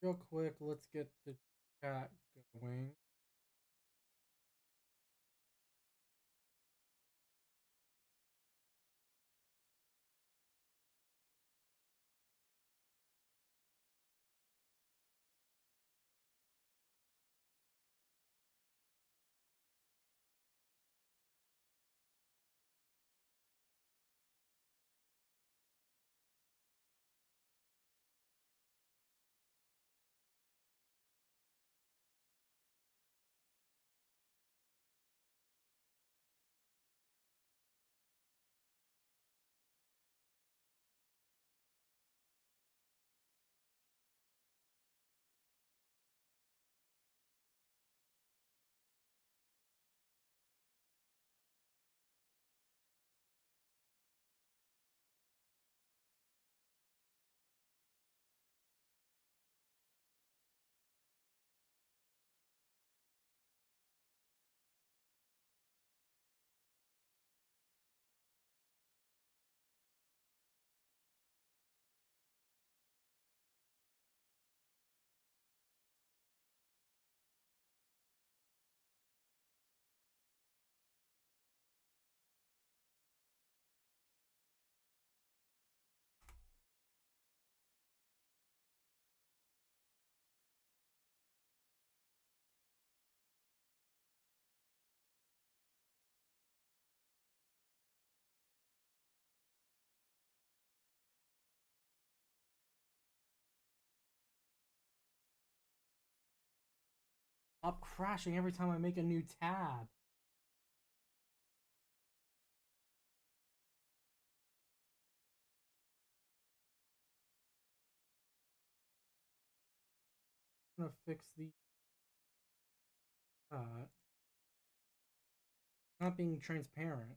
Real quick, let's get the chat going. Stop crashing every time I make a new tab. I'm gonna fix the not being transparent.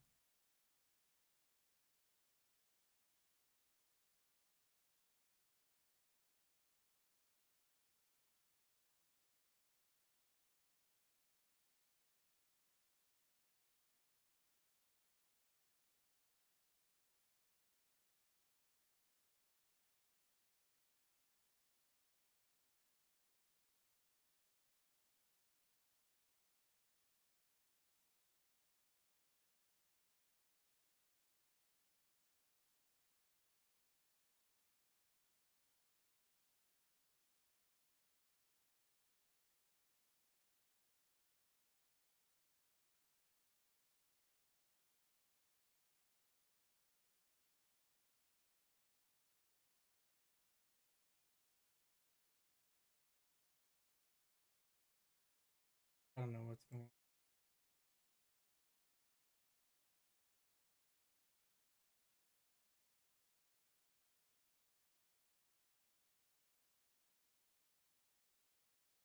I don't know what's going on.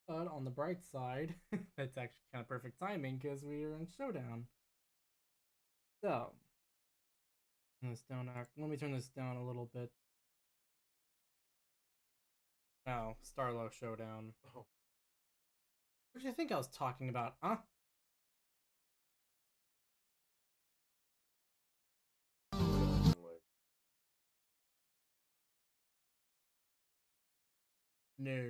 But on the bright side, that's actually kind of perfect timing because we are in Showdown. So, this down. Let me turn this down a little bit. Now, Starlow Showdown. Oh. What do you think I was talking about, huh? No.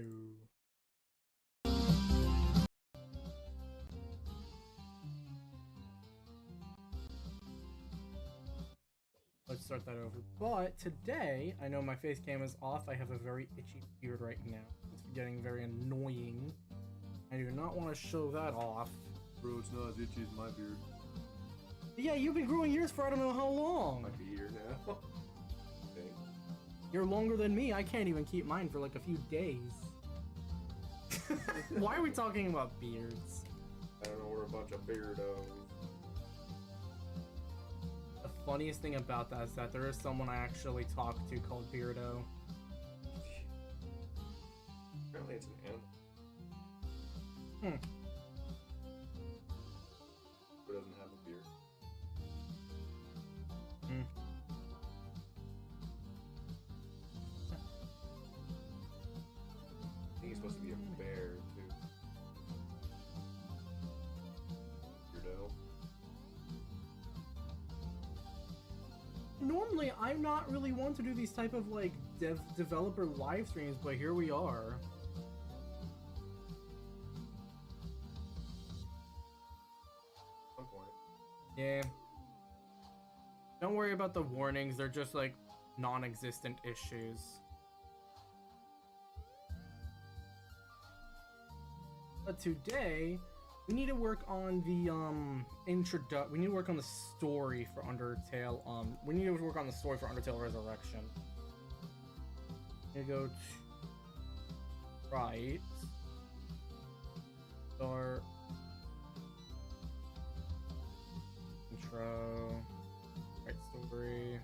Let's start that over. But today, I know my face cam is off. I have a very itchy beard right now. It's getting very annoying. I do not want to show that off. Bro, it's not as itchy as my beard. Yeah, you've been growing yours for I don't know how long. Like a year now. Okay. You're longer than me. I can't even keep mine for like a few days. Why are we talking about beards? I don't know, we're a bunch of beardos. The funniest thing about that is that there is someone I actually talked to called Beardo. Apparently it's an animal. Who doesn't have a beard? I think he's supposed to be a bear, too. Beardo. Normally, I'm not really one to do these type of like developer live streams, but here we are. Yeah. Don't worry about the warnings, they're just like non-existent issues. But today, we need to work on the we need to work on the story for Undertale. We need to work on the story for Undertale Resurrection. We go to right. Start. Intro. Right story.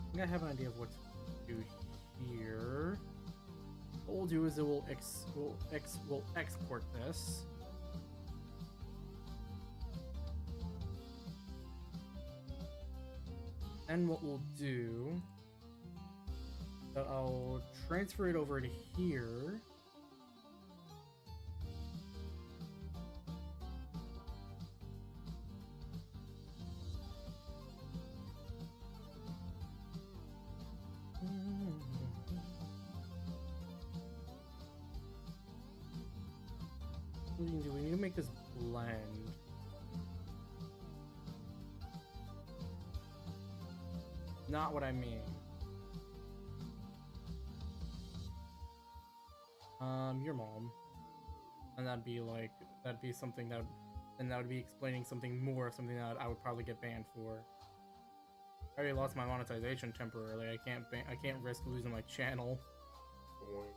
I think I have an idea of what to do here. What we'll do is it will export this. And what we'll do, I'll transfer it over to here. We need to make this blend. Not what I mean. Your mom. And that'd be something that, and that would be explaining something more, something that I would probably get banned for. I already lost my monetization temporarily. I can't risk losing my channel. Boing.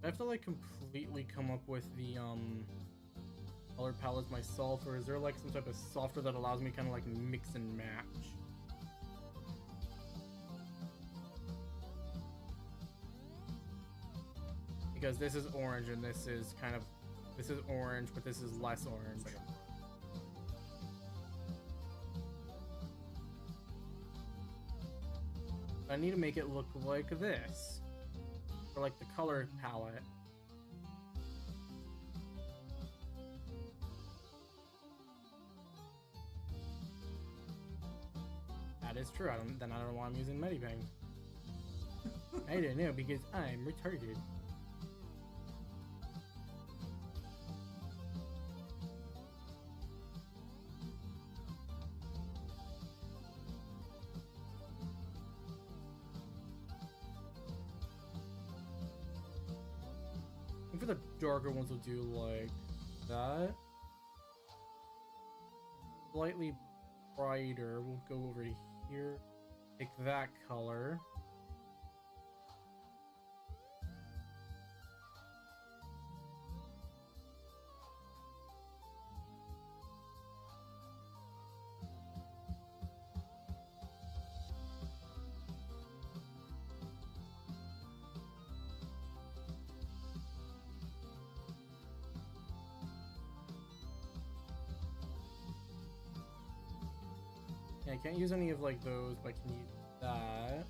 I have to like completely come up with the color palettes myself, or is there like some type of software that allows me kind of like mix and match? Because this is orange and this is orange, but this is less orange. I need to make it look like this. For like the color palette. That is true. Then I don't know why I'm using Medibang. I don't know because I'm retarded. For the darker ones, we'll do like that. Slightly brighter, we'll go over here. Take that color. I can't use any of like those, but I can use that.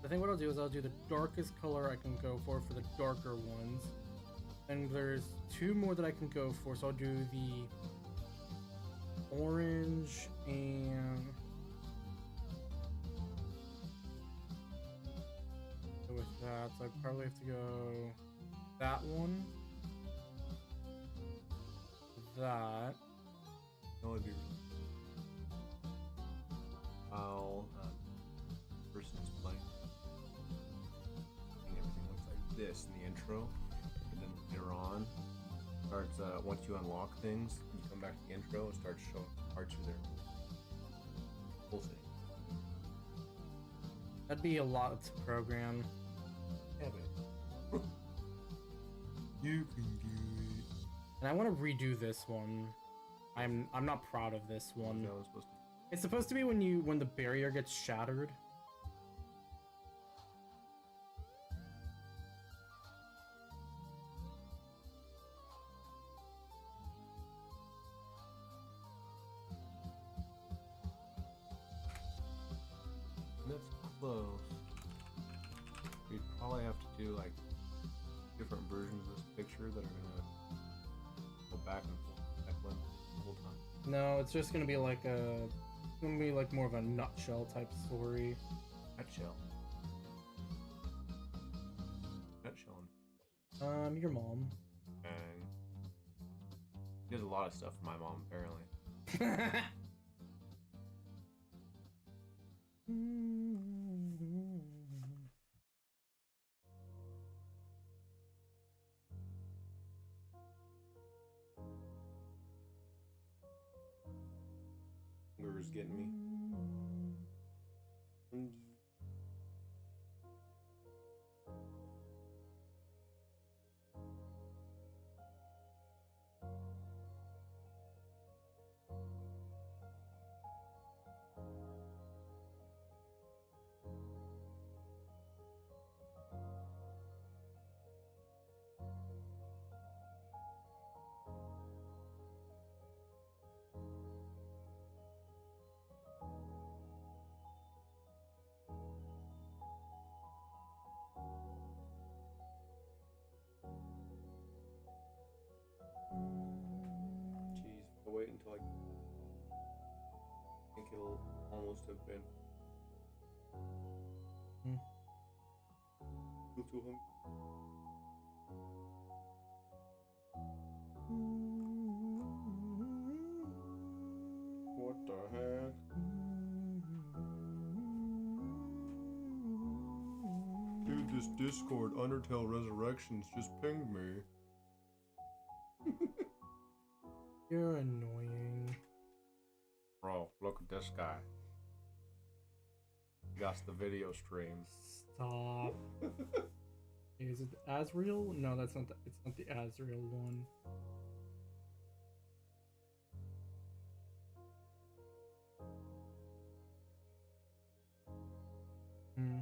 I think what I'll do is I'll do the darkest color I can go for the darker ones. And there's two more that I can go for, so I'll do the orange and go with that, so I probably have to go that one. That. That would be how person's playing. And everything looks like this in the intro, and then later on starts once you unlock things, you come back to the intro, it starts showing parts of their whole thing. That'd be a lot to program. Yeah, but you can do it. And I want to redo this one. I'm not proud of this one. That was supposed to. It's supposed to be when the barrier gets shattered. That's close. We'd probably have to do like different versions of this picture that are gonna go back and forth the whole time. No, it's just gonna be like more of a nutshell type story. Nutshell. Nutshell. Your mom. And he does a lot of stuff for my mom, apparently. Hunger's getting me. Jeez, I'll wait until I think it'll almost have been. Feel too hungry. What the heck? Dude, this Discord Undertale Resurrection's just pinged me. You're annoying. Bro, look at this guy. He got the video stream. Stop. Is it Asriel? No, that's not. It's not the Asriel one. Hmm.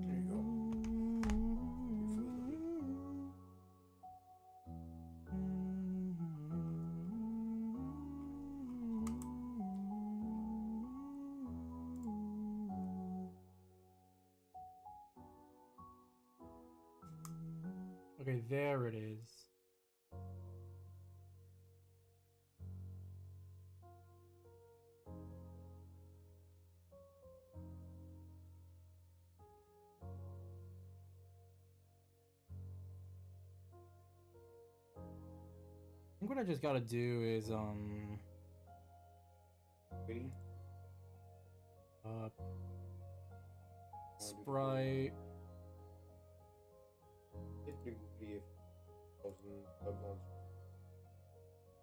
There you go. Your food will be. Okay, there it is. I think what I just gotta do is Ready? sprite.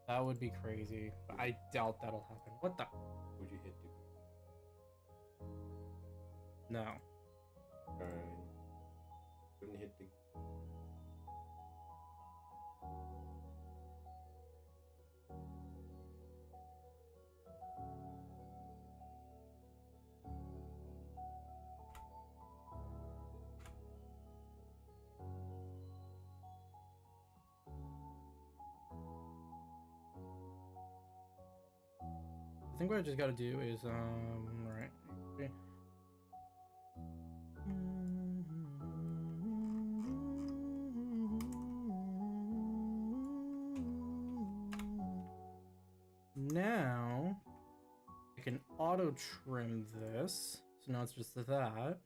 That would be crazy, but I doubt that'll happen. What the? Would you hit No. the? Wouldn't hinting. I think what I just gotta do is, right. Okay. Now I can auto trim this. So now it's just that.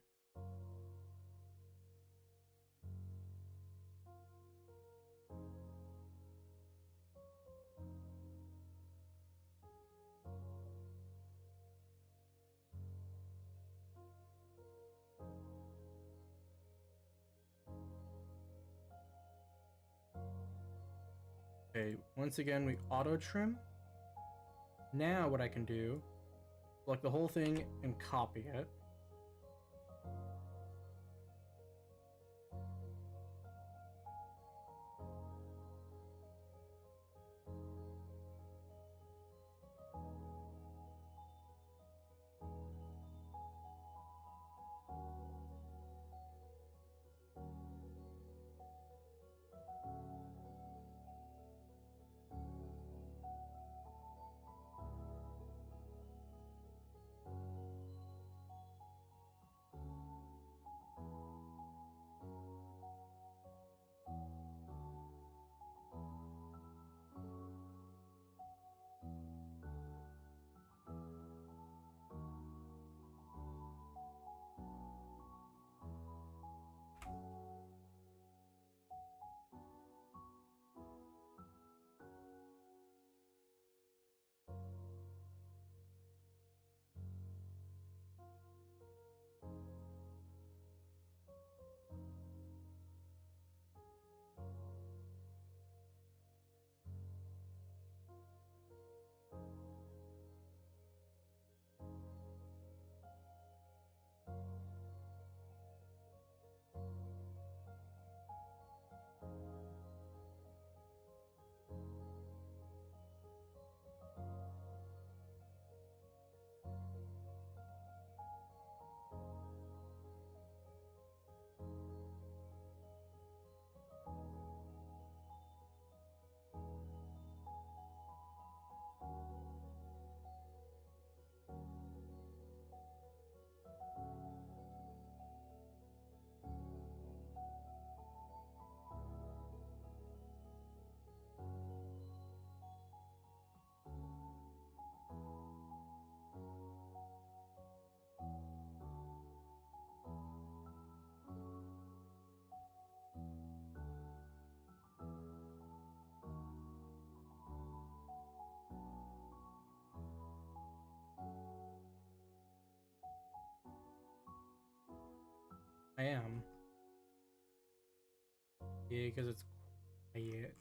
Okay, once again, we auto trim. Now what I can do, select the whole thing and copy it. I am. Yeah, because it's quiet.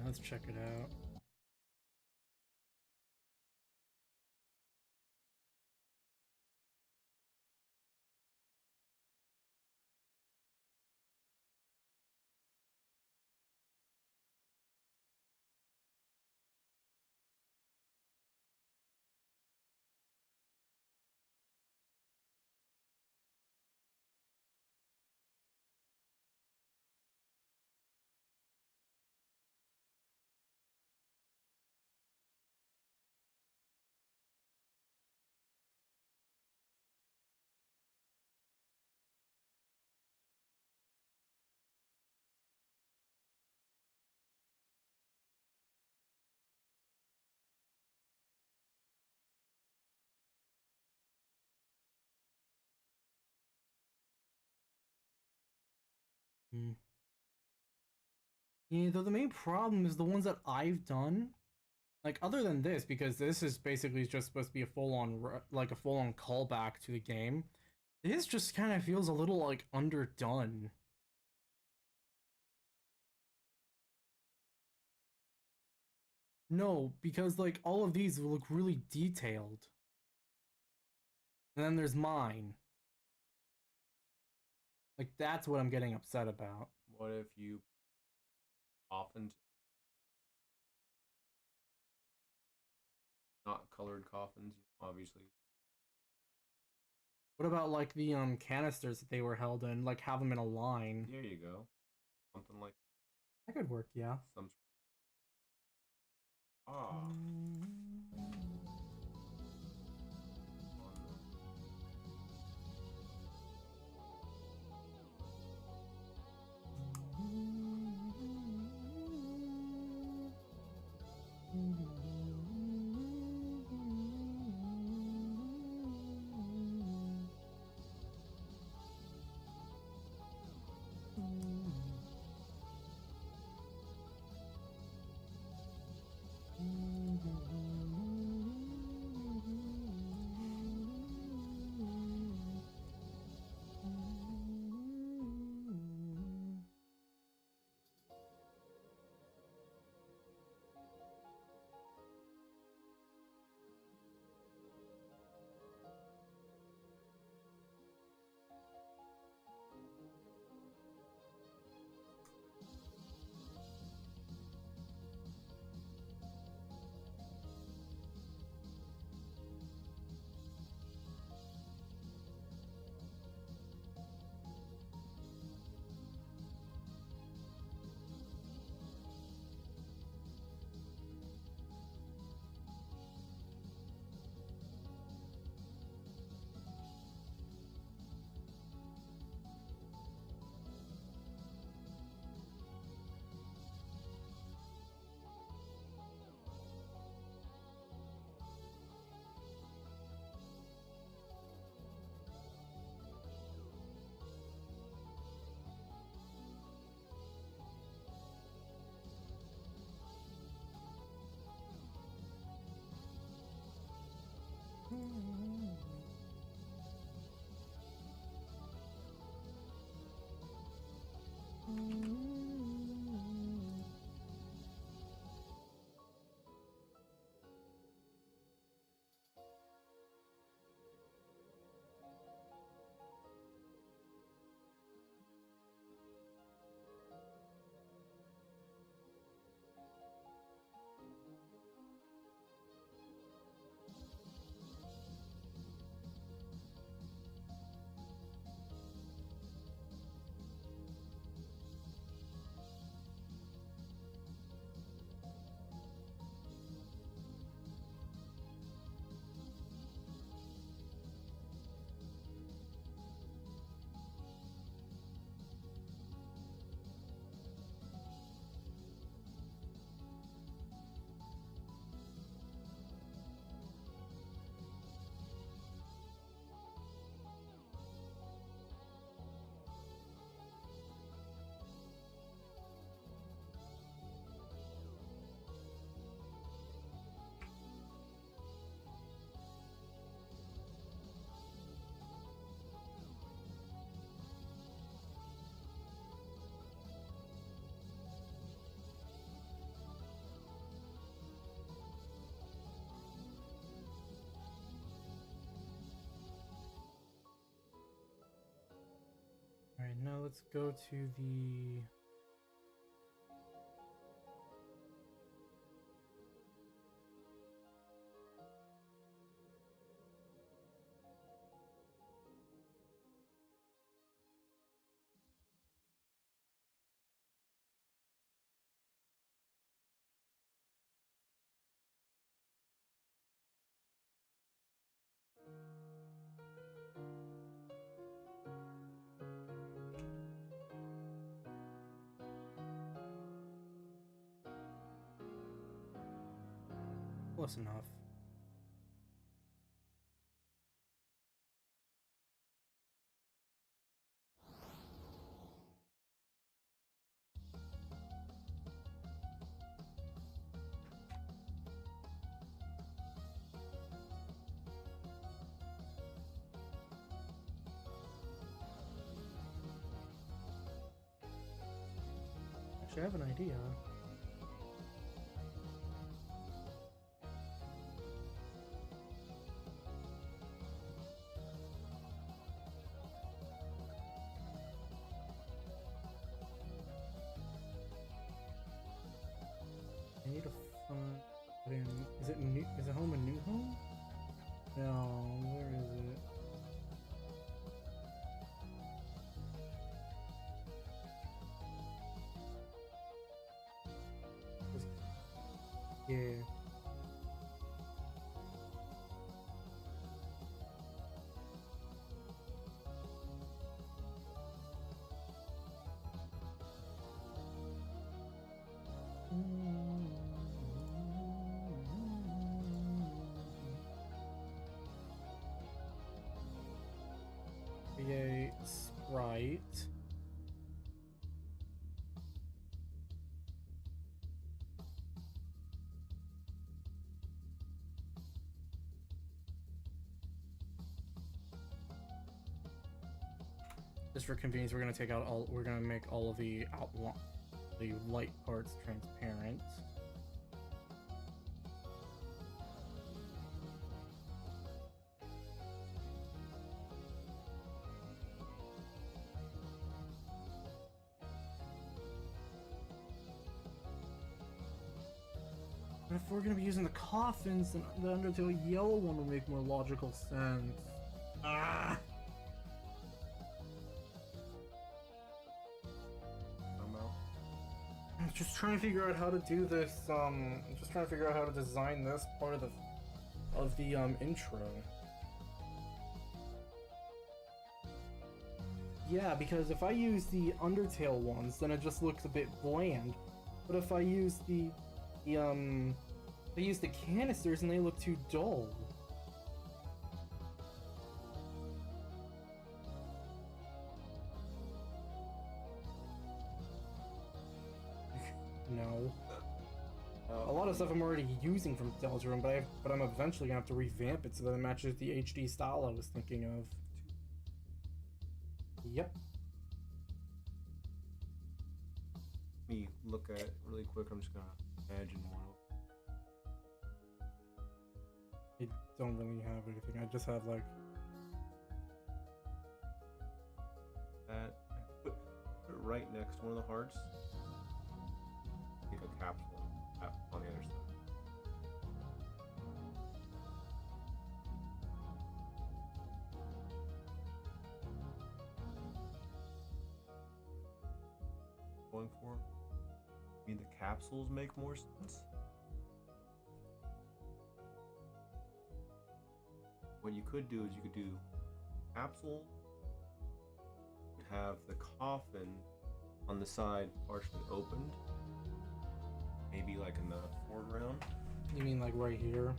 Yeah, let's check it out. Mm. Yeah, though the main problem is the ones that I've done. Like other than this, because this is basically just supposed to be a like a full-on callback to the game. This just kind of feels a little like underdone. No, because like all of these look really detailed. And then there's mine. Like that's what I'm getting upset about. What if you often not colored coffins? Obviously, What about like the canisters that they were held in? Like have them in a line. there you go. Something like That could work, yeah. some. Ah. Alright, now let's go to the close enough. Actually, I have an idea. I need to find. Is it new? Is it home a new home? No, where is it? Yeah. Create sprite. Just for convenience, we're gonna take out all. We're gonna make all of the the light parts transparent. And if we're gonna be using the coffins, then the Undertale yellow one would make more logical sense. Ah! I'm just trying to figure out how to do this. I'm just trying to figure out how to design this part of the intro. Yeah, because if I use the Undertale ones, then it just looks a bit bland. But if I use they use the canisters and they look too dull. No. A lot of stuff I'm already using from Deltarune, but I'm eventually gonna have to revamp it so that it matches the HD style I was thinking of. Yep. Let me look at it really quick. I'm just gonna imagine one. I don't really have anything. I just have like that. Put it right next to one of the hearts. Take a capsule on the other side. Going for? I mean, the capsules make more sense. What you could do is you could do capsule, have the coffin on the side partially opened, maybe like in the foreground. You mean like right here?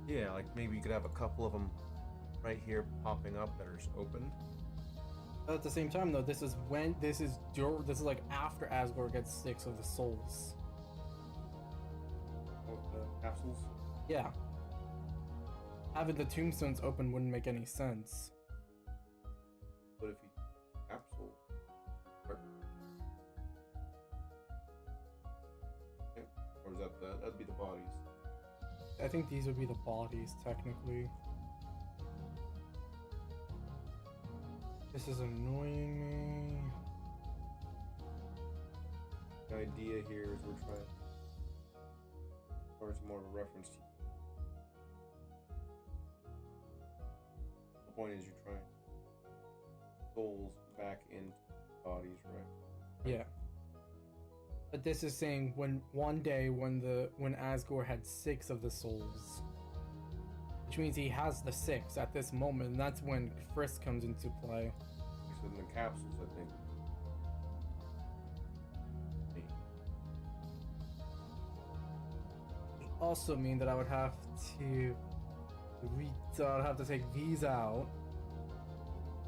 Yeah, like maybe you could have a couple of them right here popping up that are just opened. But at the same time, though, this is like after Asgore gets 6 of the souls. Of the capsules? Yeah. Having the tombstones open wouldn't make any sense. What if he capsule? Or is that'd be the bodies? I think these would be the bodies, technically. This is annoying me. The idea here is we're trying, or it's more of a reference to. The point is you're trying souls back into bodies, right? Yeah. But this is saying when one day when Asgore had 6 of the souls, which means he has the 6 at this moment, and that's when Frisk comes into play. So in the capsules, I think. Also mean that I would have to I'd have to take these out.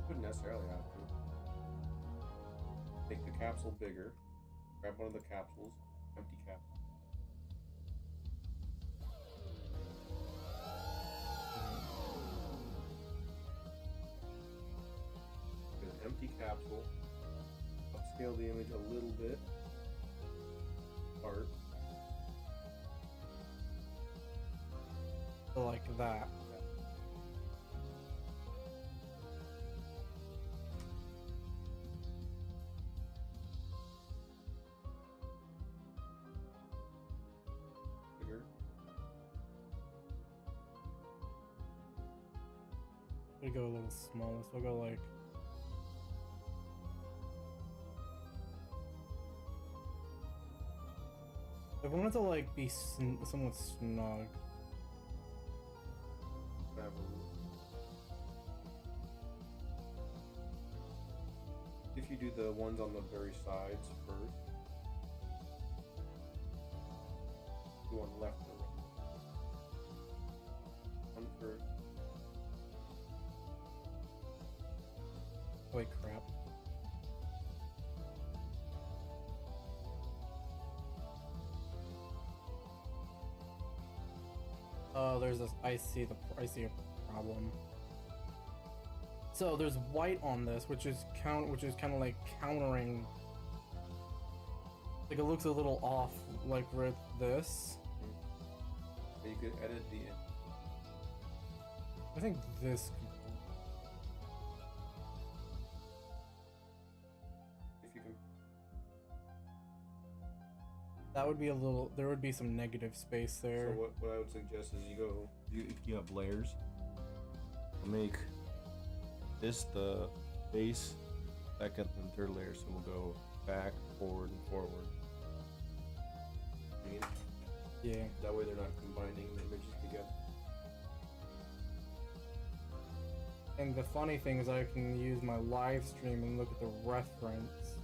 Wouldn't necessarily have to. Make the capsule bigger. Grab one of the capsules, empty cap. Get an empty capsule, scale the image a little bit. Art. So like that. Bigger. We go a little smaller, so we'll go like. If I wanted to like be somewhat snug. Have a... If you do the ones on the very sides first, go on left or right. One first. Holy crap. Oh, there's this. I see a problem. So there's white on this, which is kind of like countering. Like it looks a little off, like with this. But you could edit the. I think this. If you can. That would be a little. There would be some negative space there. So what I would suggest is you have layers. Make this the base, second and third layer, so we'll go back, forward, and forward. Yeah. That way they're not combining the images together. And the funny thing is I can use my live stream and look at the reference.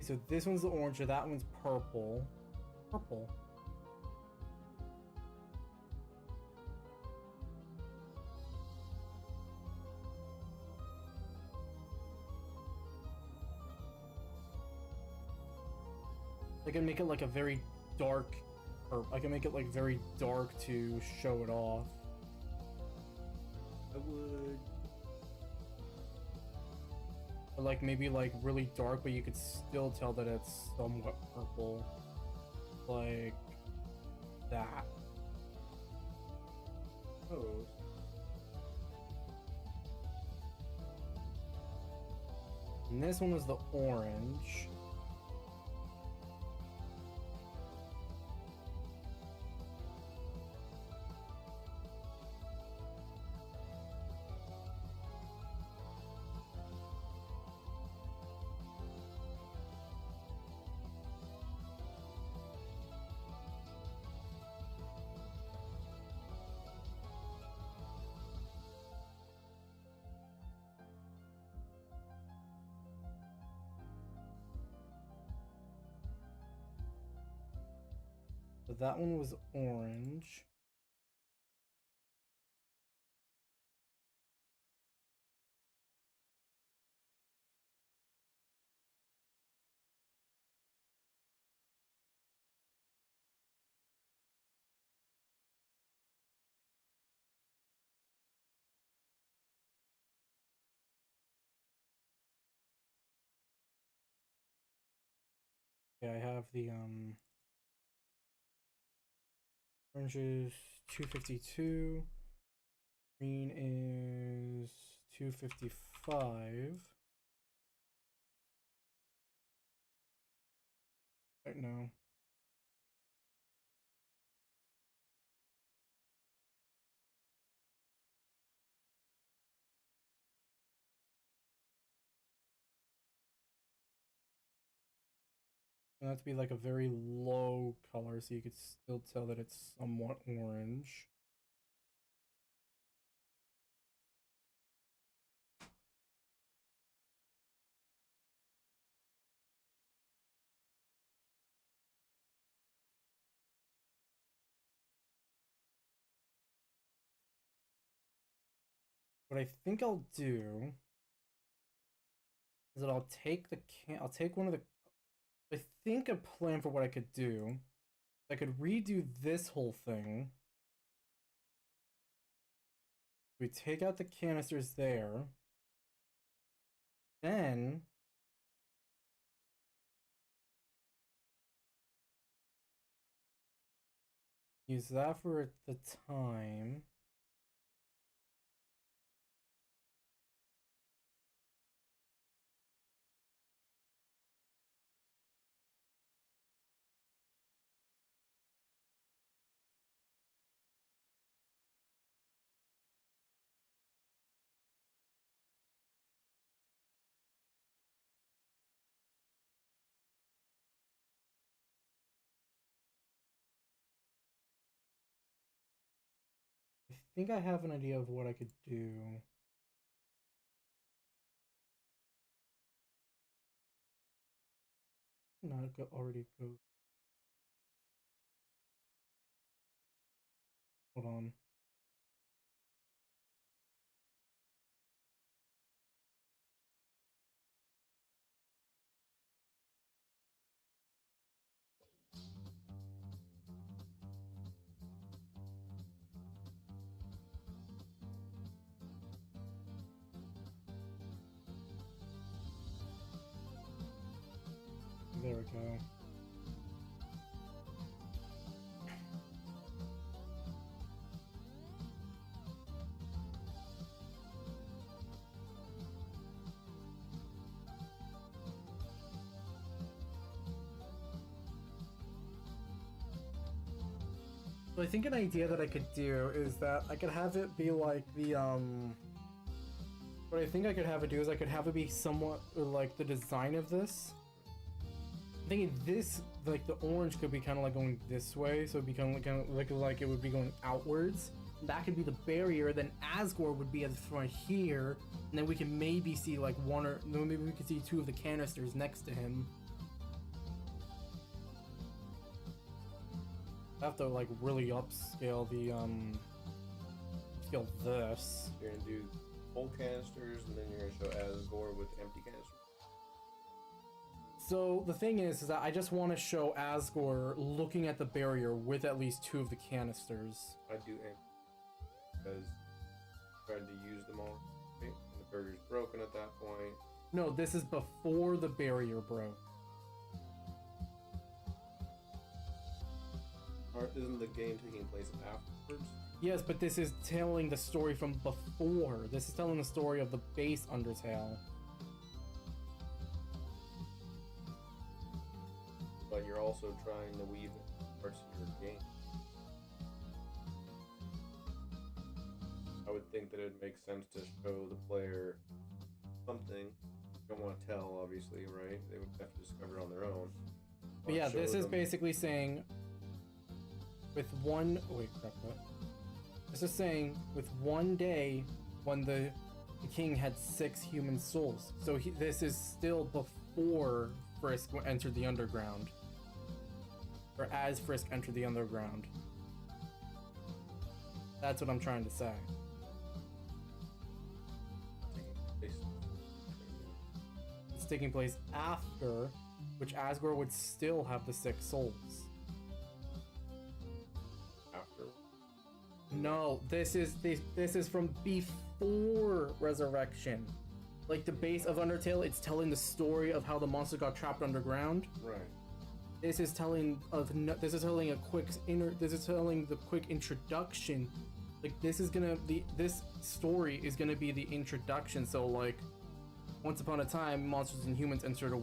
So this one's the orange, that one's purple. Purple. I can make it like a very dark, or I can make it like very dark to show it off. I would. Or like maybe like really dark, but you could still tell that it's somewhat purple. Like that. Oh. And this one was the orange. So that one was orange. Yeah, I have the orange is 252. Green is 255. Right now. And that to be like a very low color so you could still tell that it's somewhat orange. What I think I'll do is that I'll take I'll take one of the. I think a plan for what I could do. I could redo this whole thing. We take out the canisters there. Then use that for the time. I think I have an idea of what I could do. Not go already go. Hold on. There we go. So I think an idea that I could do is that I could have it be like the what I think I could have it do is I could have it be somewhat like the design of this. I'm thinking this, like the orange could be kind of like going this way, so it'd be kind of like it would be going outwards. That could be the barrier. Then Asgore would be at the front here, and then we can maybe see like one or maybe we could see two of the canisters next to him. I have to like really upscale the scale this. You're gonna do full canisters, and then you're gonna show Asgore with empty canisters. So the thing is that I just want to show Asgore looking at the barrier with at least two of the canisters. I do empty because I tried to use them all, right? And the burger's broken at that point. No, this is before the barrier broke. Isn't the game taking place afterwards? Yes, but this is telling the story from before. This is telling the story of the base Undertale. But you're also trying to weave in parts of your game. I would think that it'd make sense to show the player something. You don't want to tell, obviously, right? They would have to discover it on their own. But yeah, this is them. basically saying with one... Oh, wait, crap, what? This is saying with one day when the king had 6 human souls. So this is still before Frisk entered the underground. Or as Frisk entered the underground. That's what I'm trying to say. It's taking place after, which Asgore would still have the 6 souls. After? No, this is from before Resurrection. Like the base of Undertale, it's telling the story of how the monster got trapped underground. Right. This is telling the quick introduction. Like this story is gonna be the introduction. So like, once upon a time, monsters and humans entered a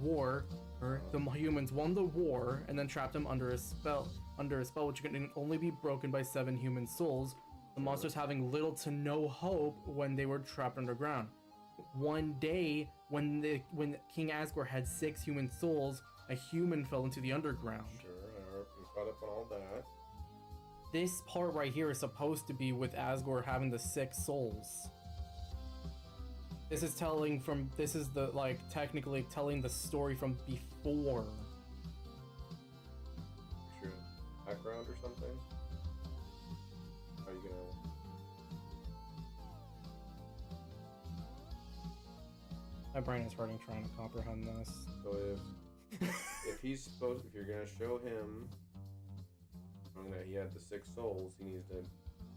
war. Or the humans won the war and then trapped them under a spell which can only be broken by 7 human souls. The monsters having little to no hope when they were trapped underground. One day, when King Asgore had 6 human souls, a human fell into the underground. Sure, we caught up on all that. This part right here is supposed to be with Asgore having the 6 souls. This is technically telling the story from before. Sure. Background or something? How are you gonna... My brain is hurting trying to comprehend this. So if you're gonna show him that he had the 6 souls, he needs to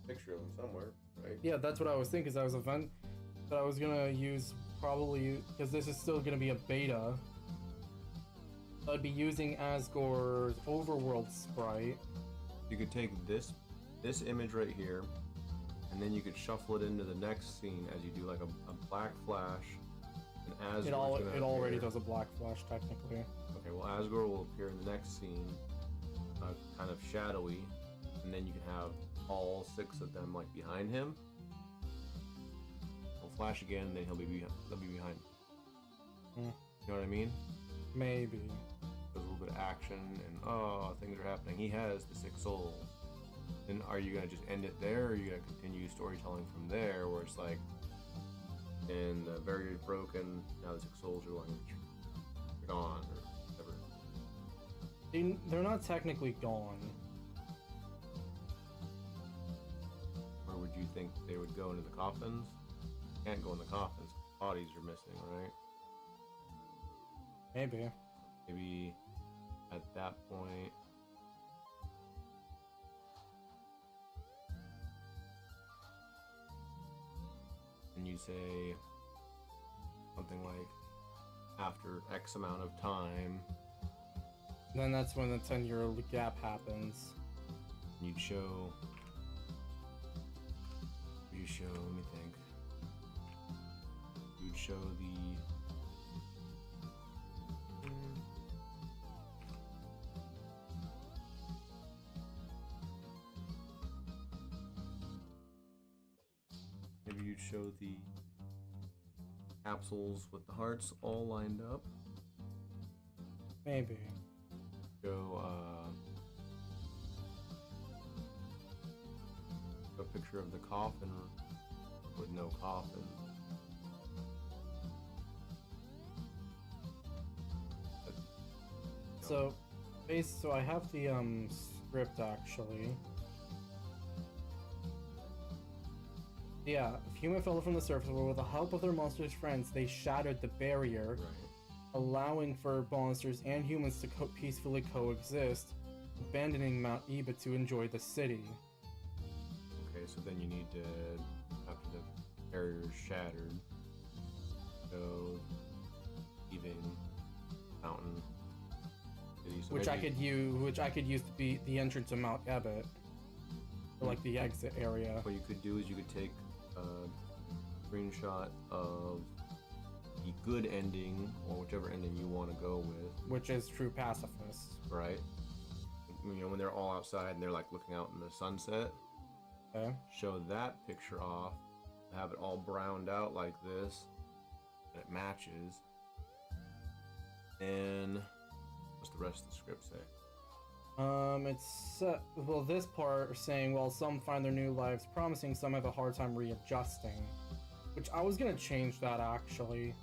picture them somewhere. right? Yeah, that's what I was thinking. Cause I was that I was gonna use probably because this is still gonna be a beta. I'd be using Asgore's overworld sprite. You could take this image right here, and then you could shuffle it into the next scene as you do like a black flash. And It already does a black flash technically. Okay, well Asgore will appear in the next scene, kind of shadowy, and then you can have all 6 of them like behind him. He'll flash again, and then they'll be behind. Mm. You know what I mean? Maybe. There's a little bit of action, and things are happening. He has the 6 souls. Then are you gonna just end it there, or are you gonna continue storytelling from there, where it's like, and the barrier is broken, now the 6 souls are like gone, or whatever. They're not technically gone. Where would you think they would go, into the coffins? Can't go in the coffins. Bodies are missing, right? Maybe. Maybe at that point, and you say something like, after X amount of time, Then that's when the 10-year gap happens. you'd show, let me think, you'd show maybe you'd show the capsules with the hearts all lined up. Maybe. Show a picture of the coffin with no coffin. So I have the script actually. Yeah, if human fell from the surface, but with the help of their monstrous friends, they shattered the barrier, Right. allowing for monsters and humans to peacefully coexist, abandoning Mount Eba to enjoy the city. Okay, so then you need to, after the barrier is shattered, go leaving mountain city. So Which I maybe could use to be the entrance to Mount Ebit, or like the exit area. what you could do is you could take a screenshot of the good ending, or whichever ending you want to go with, Which is True Pacifist. right? You know, when they're all outside and they're like looking out in the sunset, Okay. show that picture off, have it all browned out like this, and it matches. And what's the rest of the script say? It's well, this part saying, well, some find their new lives promising, some have a hard time readjusting. Which I was gonna change that actually.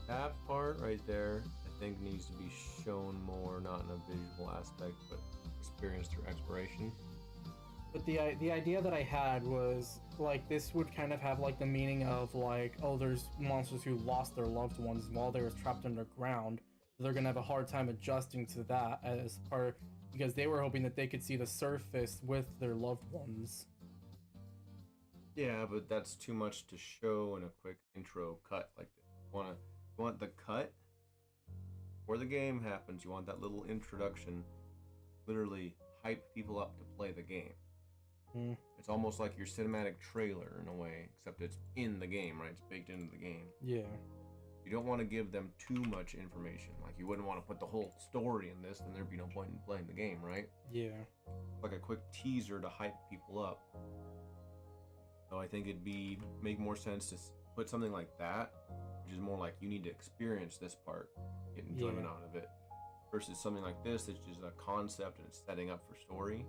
That part right there, I think, needs to be shown more, not in a visual aspect, but experienced through exploration. But the idea that I had was like this would kind of have like the meaning of like, oh, there's monsters who lost their loved ones while they were trapped underground. They're gonna have a hard time adjusting to that as part, because they were hoping that they could see the surface with their loved ones. Yeah, but that's too much to show in a quick intro cut like this. You want the cut where the game happens. You want that little introduction, literally hype people up to play the game. Mm. It's almost like your cinematic trailer in a way, except it's in the game, right? It's baked into the game. Yeah. You don't want to give them too much information. Like, you wouldn't want to put the whole story in this, then there'd be no point in playing the game, right? Yeah. Like a quick teaser to hype people up. So I think it'd make more sense to put something like that, which is more like you need to experience this part, get enjoyment out of it, versus something like this that's just a concept and it's setting up for story.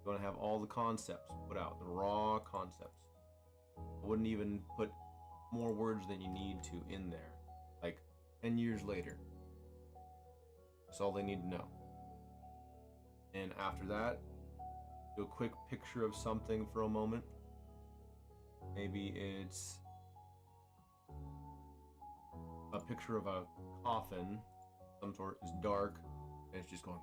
You want to have all the concepts put out, the raw concepts. I wouldn't even put more words than you need to in there. Like 10 years later. That's all they need to know. And after that, do a quick picture of something for a moment. Maybe it's a picture of a coffin, some sort, is dark, and it's just going.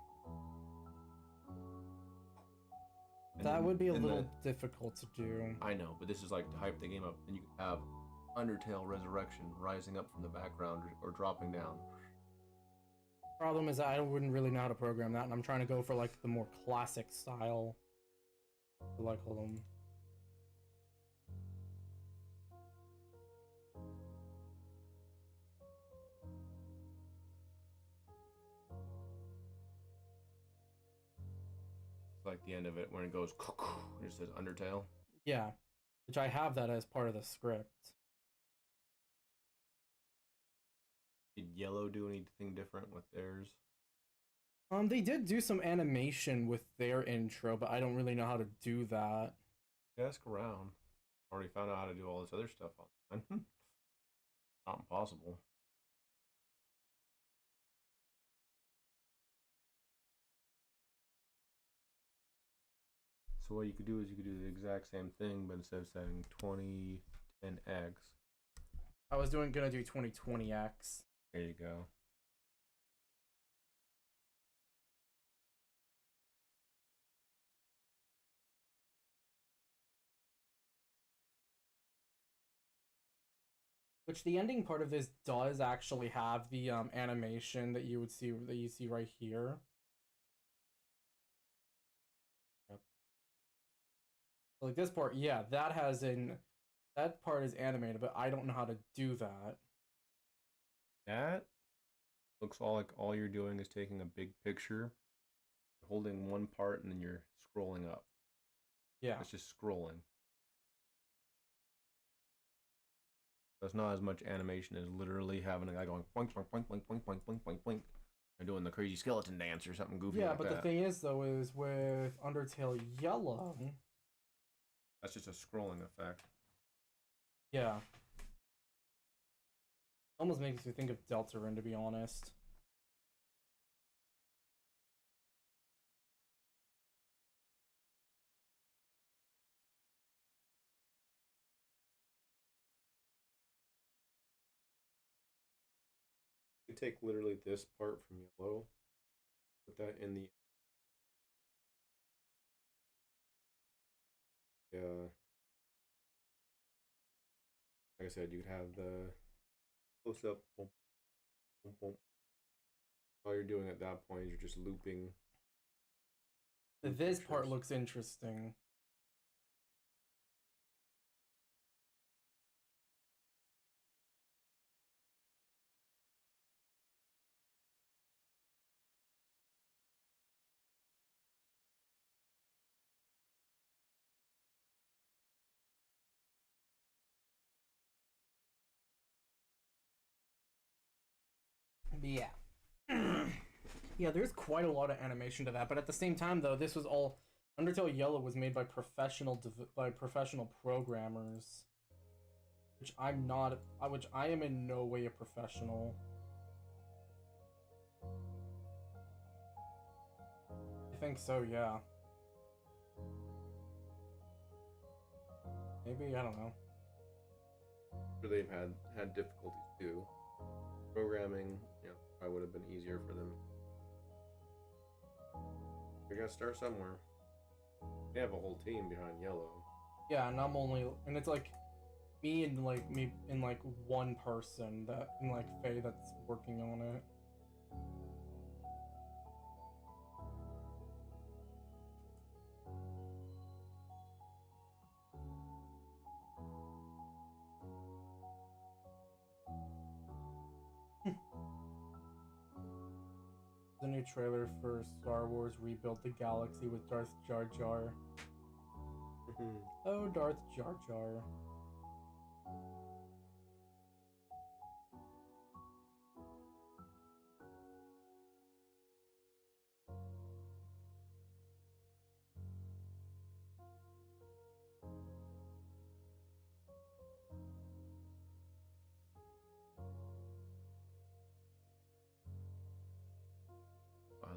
And That then would be a in little difficult to do. I know, but this is like to hype the game up. And you could have Undertale Resurrection rising up from the background or dropping down. Problem is, I wouldn't really know how to program that, and I'm trying to go for like the more classic style. Like, hold on. It's like the end of it when it goes, it just says Undertale. Yeah, which I have that as part of the script. Did Yellow do anything different with theirs? They did do some animation with their intro, but I don't really know how to do that. Ask around. Already found out how to do all this other stuff online. Not impossible. So what you could do is you could do the exact same thing, but instead of setting 2010X. I was gonna do 2020X. There you go. Which the ending part of this does actually have the animation that you see right here. Yep. So like this part, yeah, that part is animated, but I don't know how to do that. That looks all like all you're doing is taking a big picture, holding one part, and then you're scrolling up. Yeah. It's just scrolling. So it's not as much animation as literally having a guy going boink, boink, boink, boink, boink, boink, boink, boink, boink. They're doing the crazy skeleton dance or something goofy. Yeah, like but that. the thing is, though, is with Undertale Yellow. That's just a scrolling effect. Yeah. Almost makes me think of Deltarune, to be honest. You take literally this part from Yellow, put that in the like I said, you could have the close up. Boom, boom, boom. All you're doing at that point is you're just looping. This part looks interesting. Yeah. Yeah, there's quite a lot of animation to that, but at the same time, though, this was all Undertale Yellow was made by professional programmers, which I'm not. Which I am in no way a professional. I think so, yeah. Maybe, I don't know. Sure, they've had difficulties too. Programming, probably would have been easier for them. You gotta start somewhere. They have a whole team behind Yellow. Yeah, and it's like me and like one person Faye that's working on it. The new trailer for Star Wars Rebuild the Galaxy with Darth Jar Jar. Oh, Darth Jar Jar.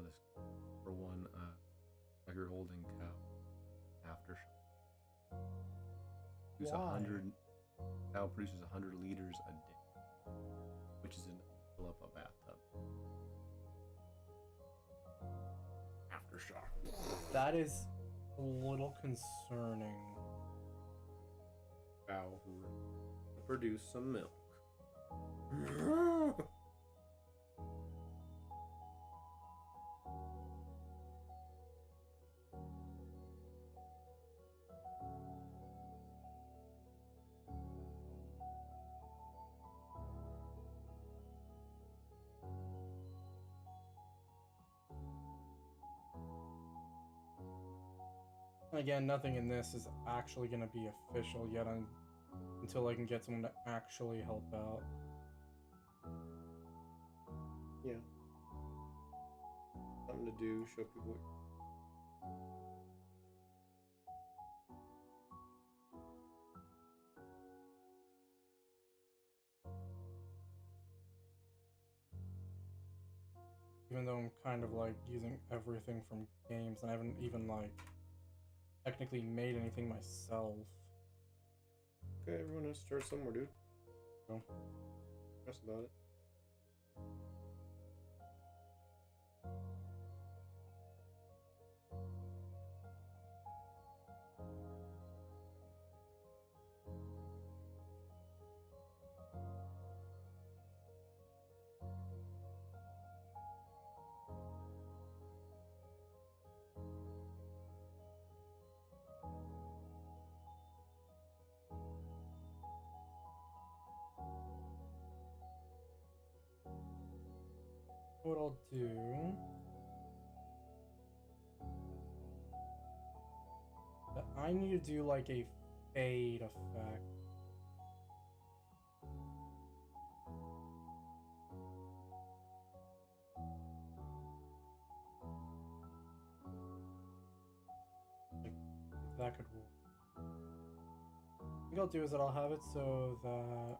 This for one, like you're holding cow aftershock. Produce 100 cow produces 100 liters a day, which is enough to fill up a bathtub. Aftershock. That is a little concerning. Cow produce some milk. And again, nothing in this is actually going to be official yet until I can get someone to actually help out. Yeah. Something to do, show people. Even though I'm kind of like using everything from games, and I haven't even like technically made anything myself. Okay, everyone has to start somewhere, dude. So. That's about it. What I'll do I need to do like a fade effect. Like that could work. What I'll do is that I'll have it so that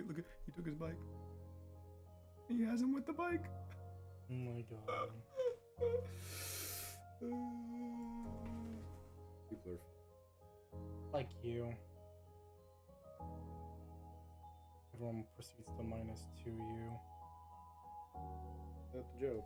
Look at, he took his bike. He has him with the bike. oh my god. People are Like you. Everyone proceeds to -2 you. That's the joke.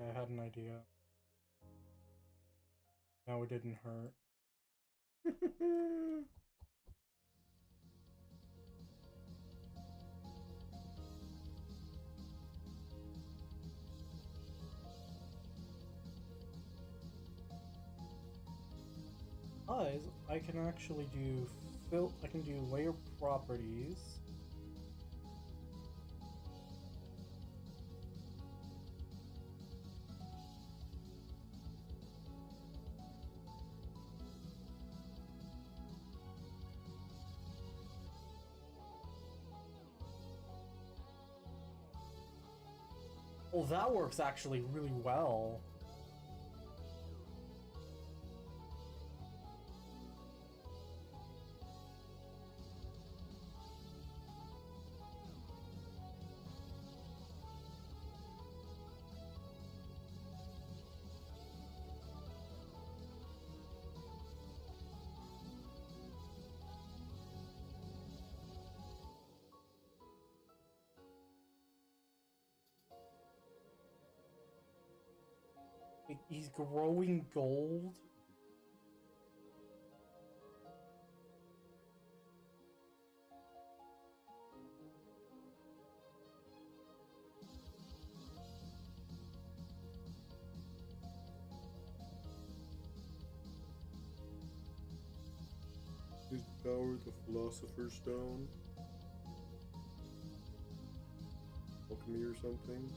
I had an idea. No, it didn't hurt. Guys, I can actually do I can do layer properties. Well, that works actually really well. He's growing gold. Is the power the Philosopher's Stone? Alchemy or something?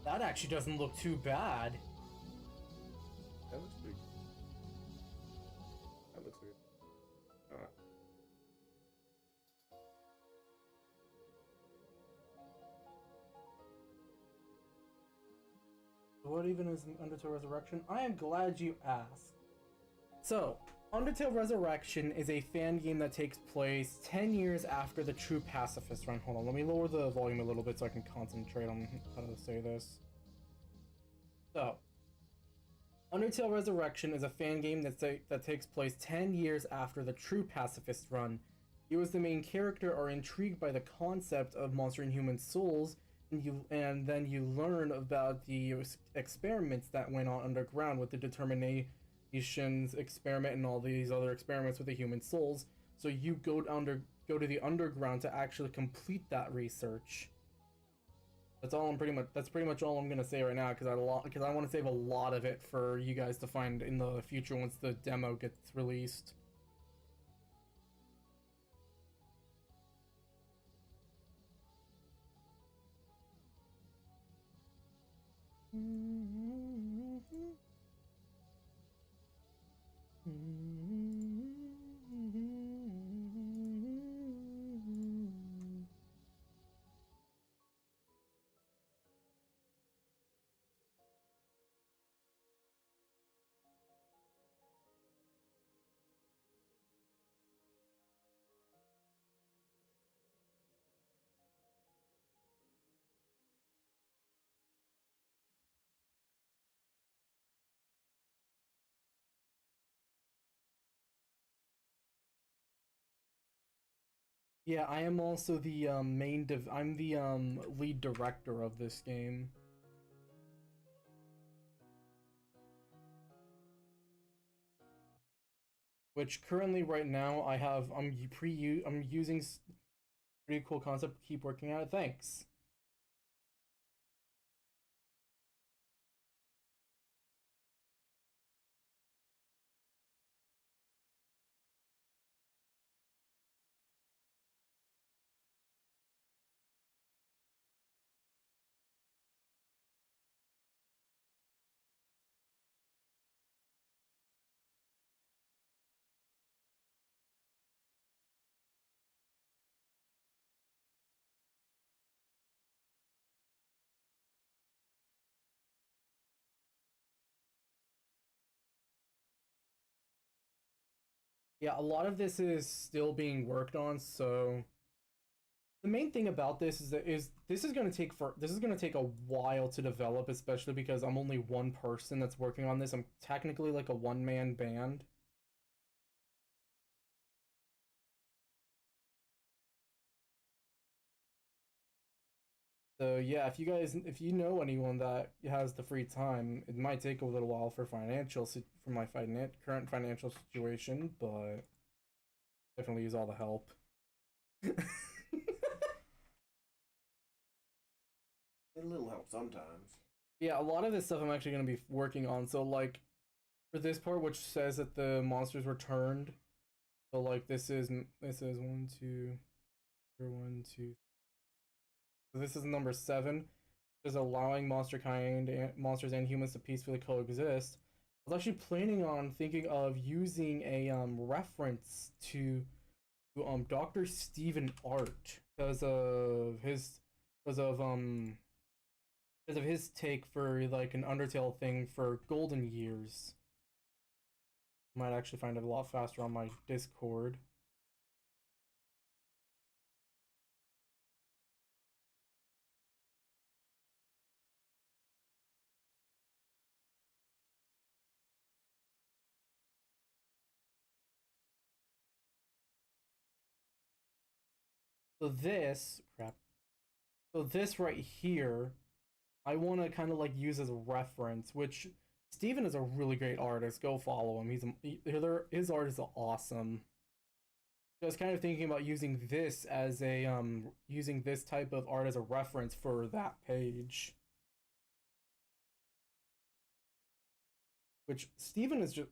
That actually doesn't look too bad. That looks pretty. That looks weird. What even is Undertale Resurrection? I am glad you asked. So, Undertale Resurrection is a fan game that takes place 10 years after the True Pacifist run. Hold on, let me lower the volume a little bit so I can concentrate on how to say this. So, Undertale Resurrection is a fan game that takes place 10 years after the True Pacifist run. You as the main character are intrigued by the concept of monster and human souls, and then you learn about the experiments that went on underground with the Determination's experiment and all these other experiments with the human souls. So you go to the underground to actually complete that research. That's pretty much all I'm gonna say right now, because I want to save a lot of it for you guys to find in the future once the demo gets released. Yeah, I am also the I'm the lead director of this game. Which currently right now I'm using pretty cool concept. Keep working at it. Thanks. Yeah, a lot of this is still being worked on, so the main thing about this is this is going to take a while to develop, especially because I'm only one person that's working on this. I'm technically like a one-man band. So yeah, if you know anyone that has the free time, it might take a little while for my current financial situation, but definitely use all the help. A little help sometimes. Yeah, a lot of this stuff I'm actually going to be working on. So like for this part, which says that the monsters returned. So like this is one, two, one, two. So this is number 7. Is allowing monsters and humans to peacefully coexist. was actually planning on thinking of using a reference to Dr. Stephen Art because of um because of his take for like an Undertale thing for Golden Years. Might actually find it a lot faster on my Discord. So this crap. So this right here, I want to kind of like use as a reference. Which Steven is a really great artist. Go follow him. His art is awesome. So I was kind of thinking about using this as a using this type of art as a reference for that page. Which Steven is just,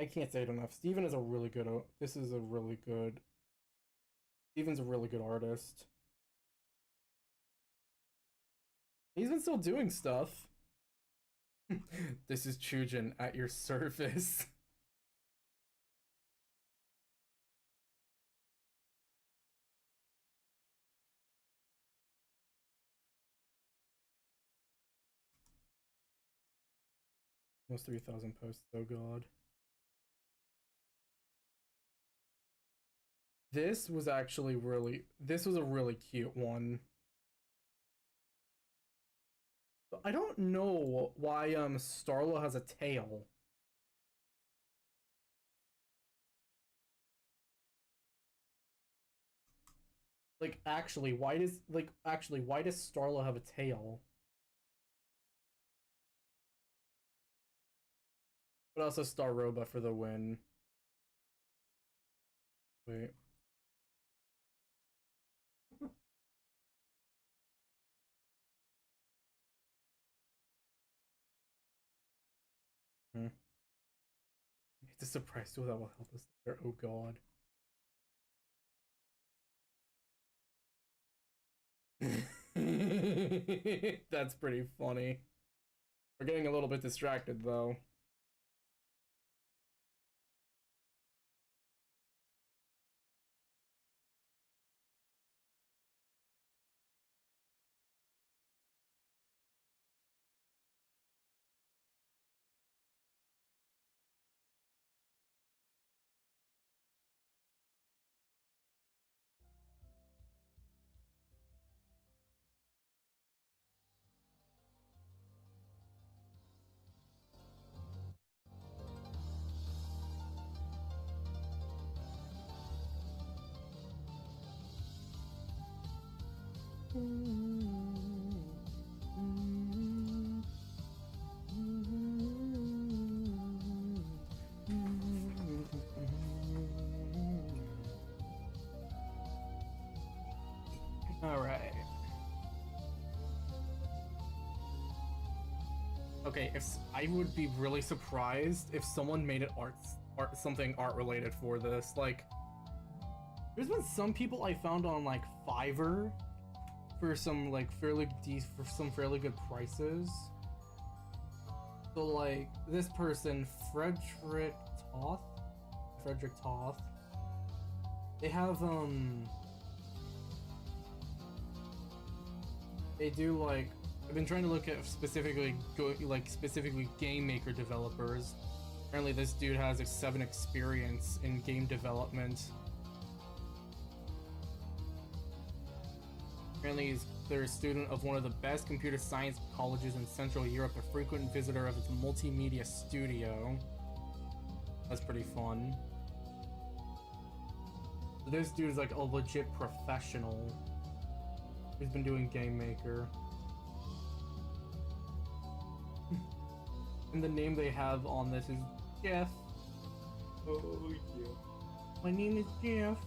I can't say it enough. Steven is a really good this is a really good Steven's a really good artist. He's been still doing stuff. This is Chujin at your service. Almost 3,000 posts, oh god. This was actually this was a really cute one. I don't know why Starla has a tail. Like actually, why does Starla have a tail? But also Staroba for the win. Wait. It's a surprise tool that will help us there. Oh god. That's pretty funny. We're getting a little bit distracted though. All right. Okay, if I would be really surprised if someone made it something art related for this. Like, there's been some people I found on like Fiverr for some like fairly good prices. So like this person, Toth, Frederick Toth, they have they do like, I've been trying to look at specifically game maker developers. Apparently this dude has 7 experience in game development. Apparently they're a student of one of the best computer science colleges in Central Europe, a frequent visitor of its multimedia studio. That's pretty fun. This dude is like a legit professional. He's been doing Game Maker. And the name they have on this is Jeff. Oh yeah. My name is Jeff.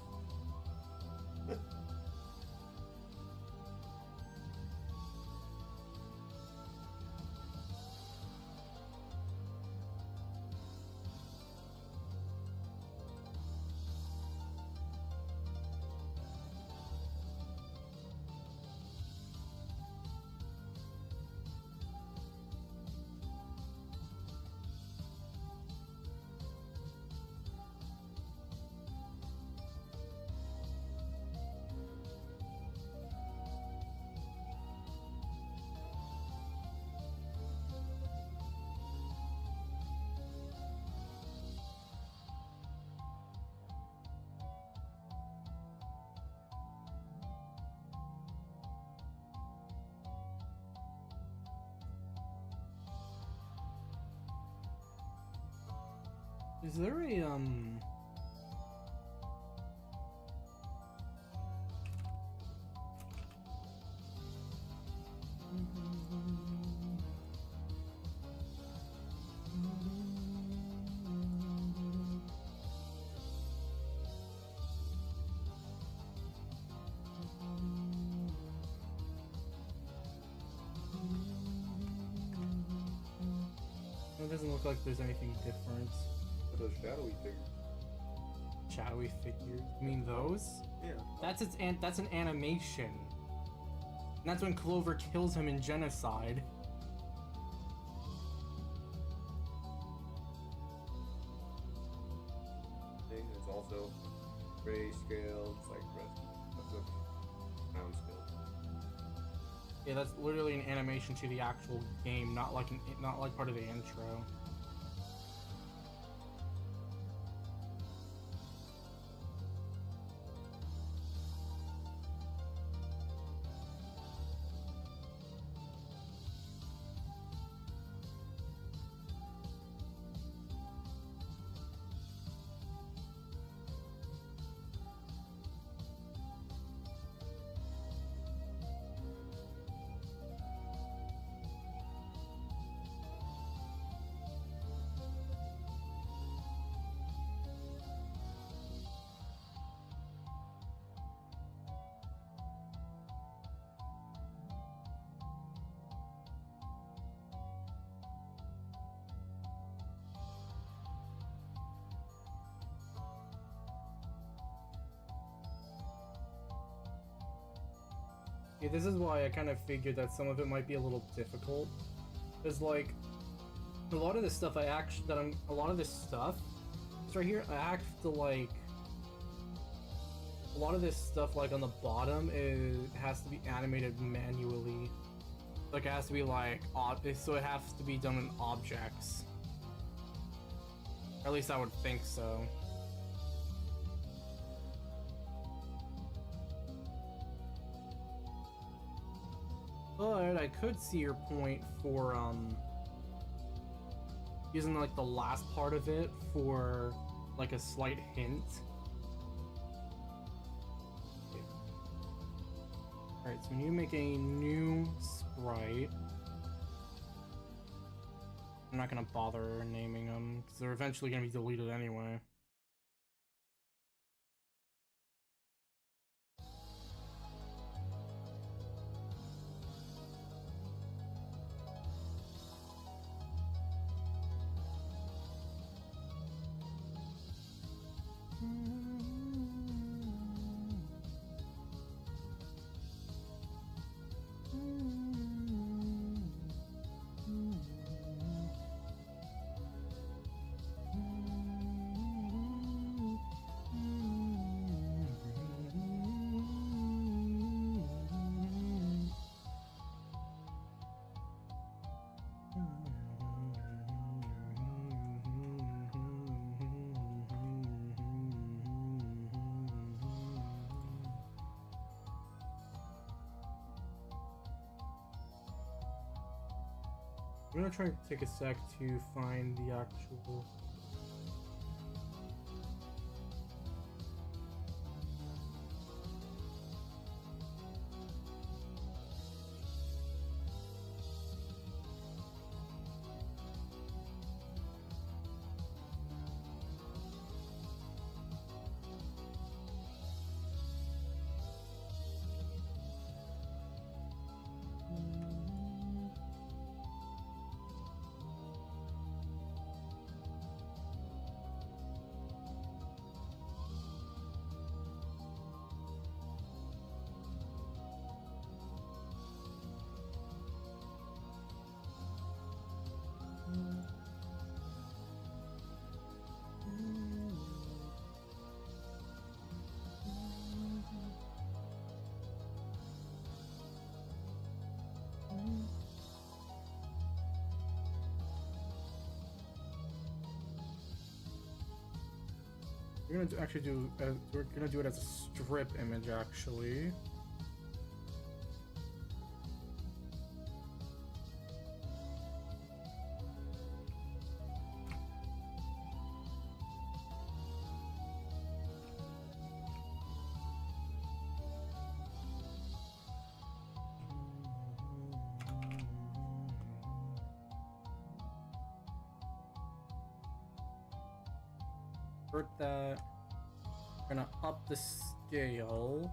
Is there a It doesn't look like there's anything different. Those shadowy figures. Shadowy figures? You mean those? Yeah. That's that's an animation. And that's when Clover kills him in Genocide. Thing is also grayscale, it's like round scale. Yeah, that's literally an animation to the actual game, not like part of the intro. Yeah, this is why I kind of figured that some of it might be a little difficult. Because, like, a lot of this stuff a lot of this stuff, it's right here, I have to, like, a lot of this stuff, like, on the bottom, has to be animated manually. Like, it has to be, like, so it has to be done in objects. Or at least I would think so. But I could see your point for using like the last part of it for like a slight hint. Alright, so when you make a new sprite, I'm not gonna bother naming them because they're eventually gonna be deleted anyway. I'm gonna try and take a sec to find the actual... We're gonna actually do. We're gonna do it as a strip image, actually. Convert that. We're gonna up the scale.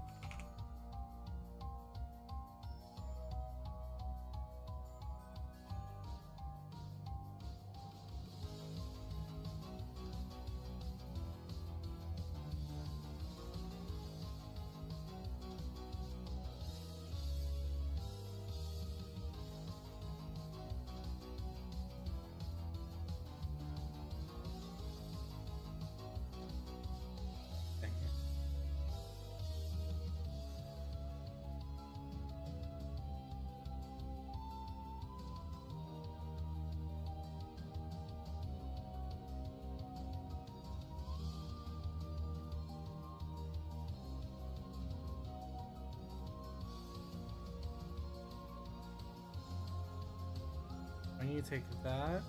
I need to take that.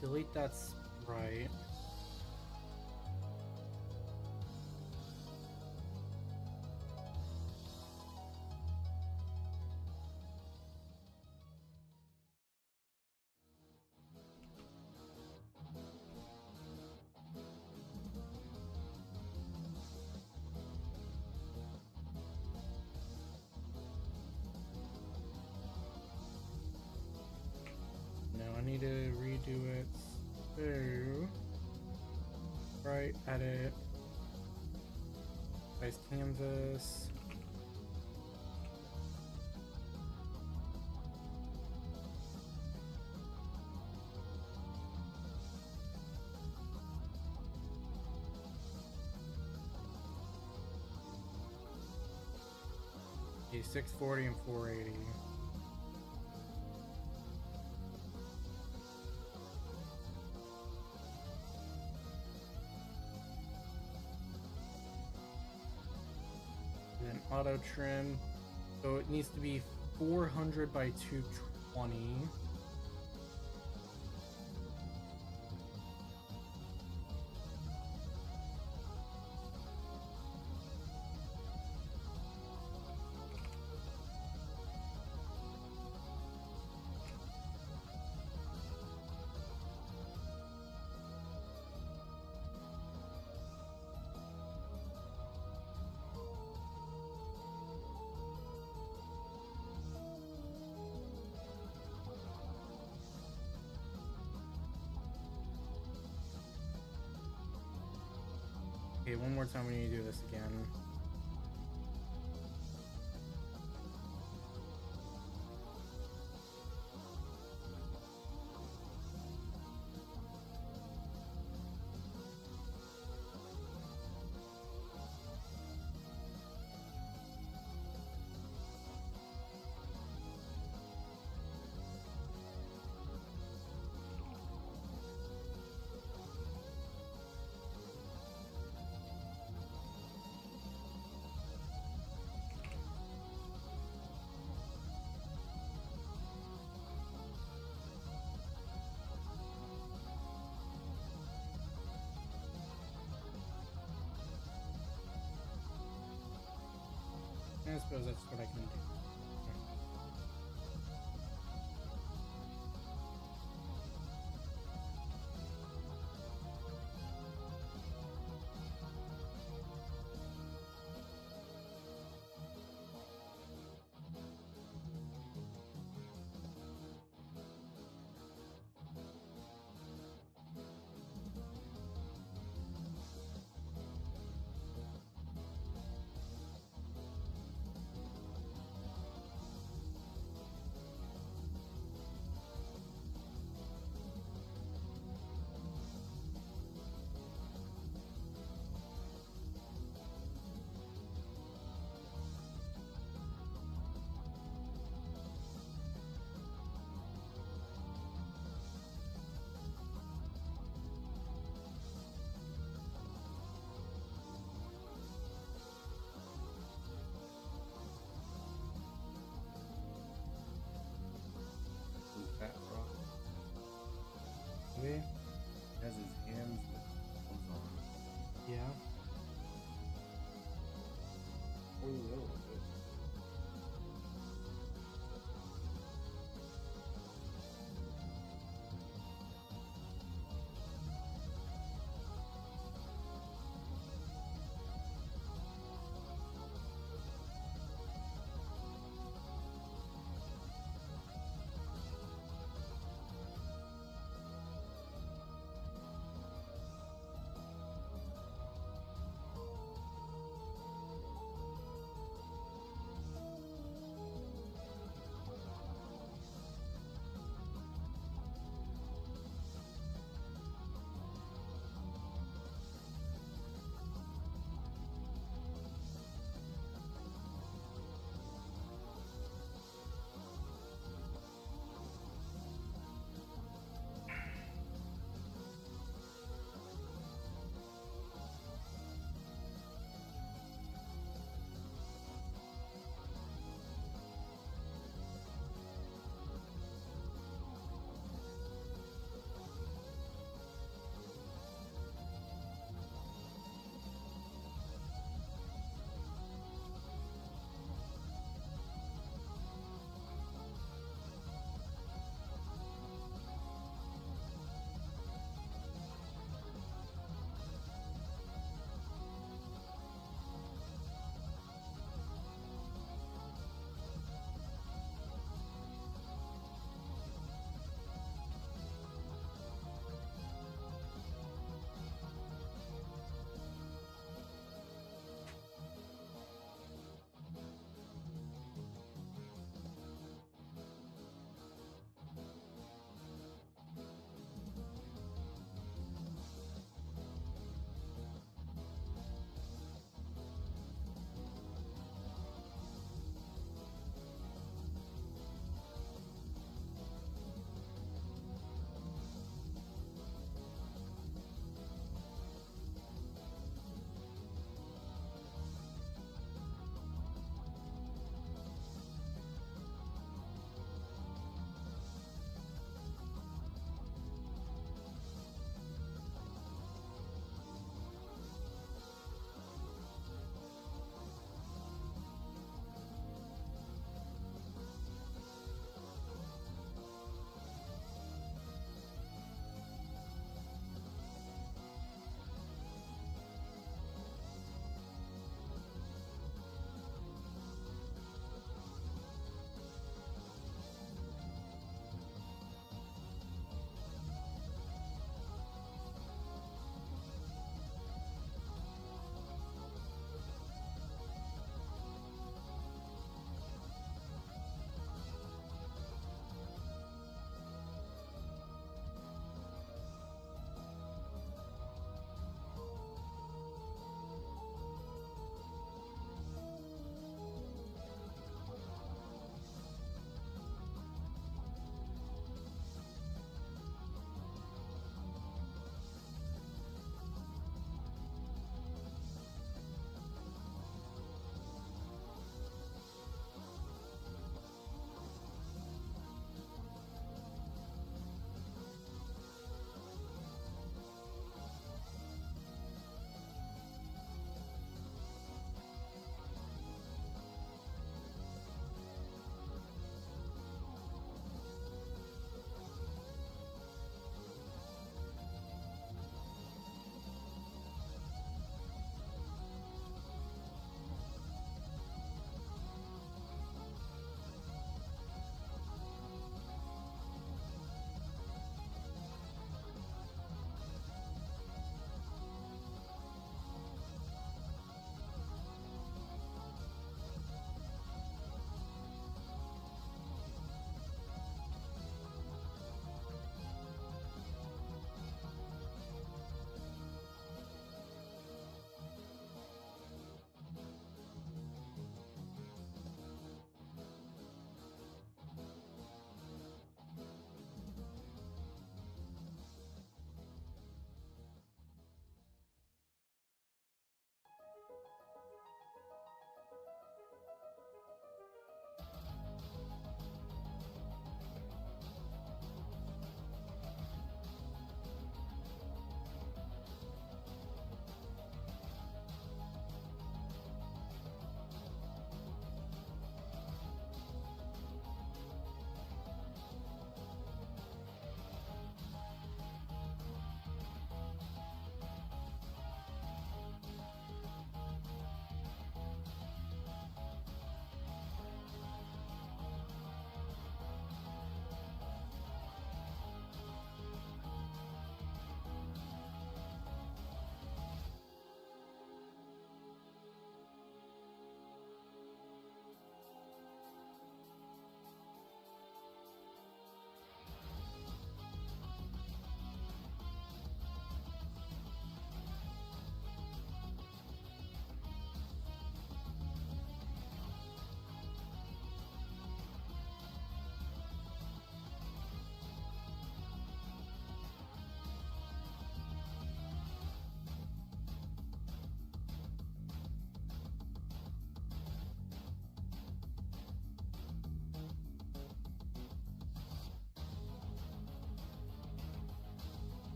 Delete that sprite. No, I need to redo it. So, right, edit, size canvas. Okay, 640 and 480. And then auto trim. So it needs to be 400 by 220. Okay, one more time we need to do this again. I suppose that's what I can do.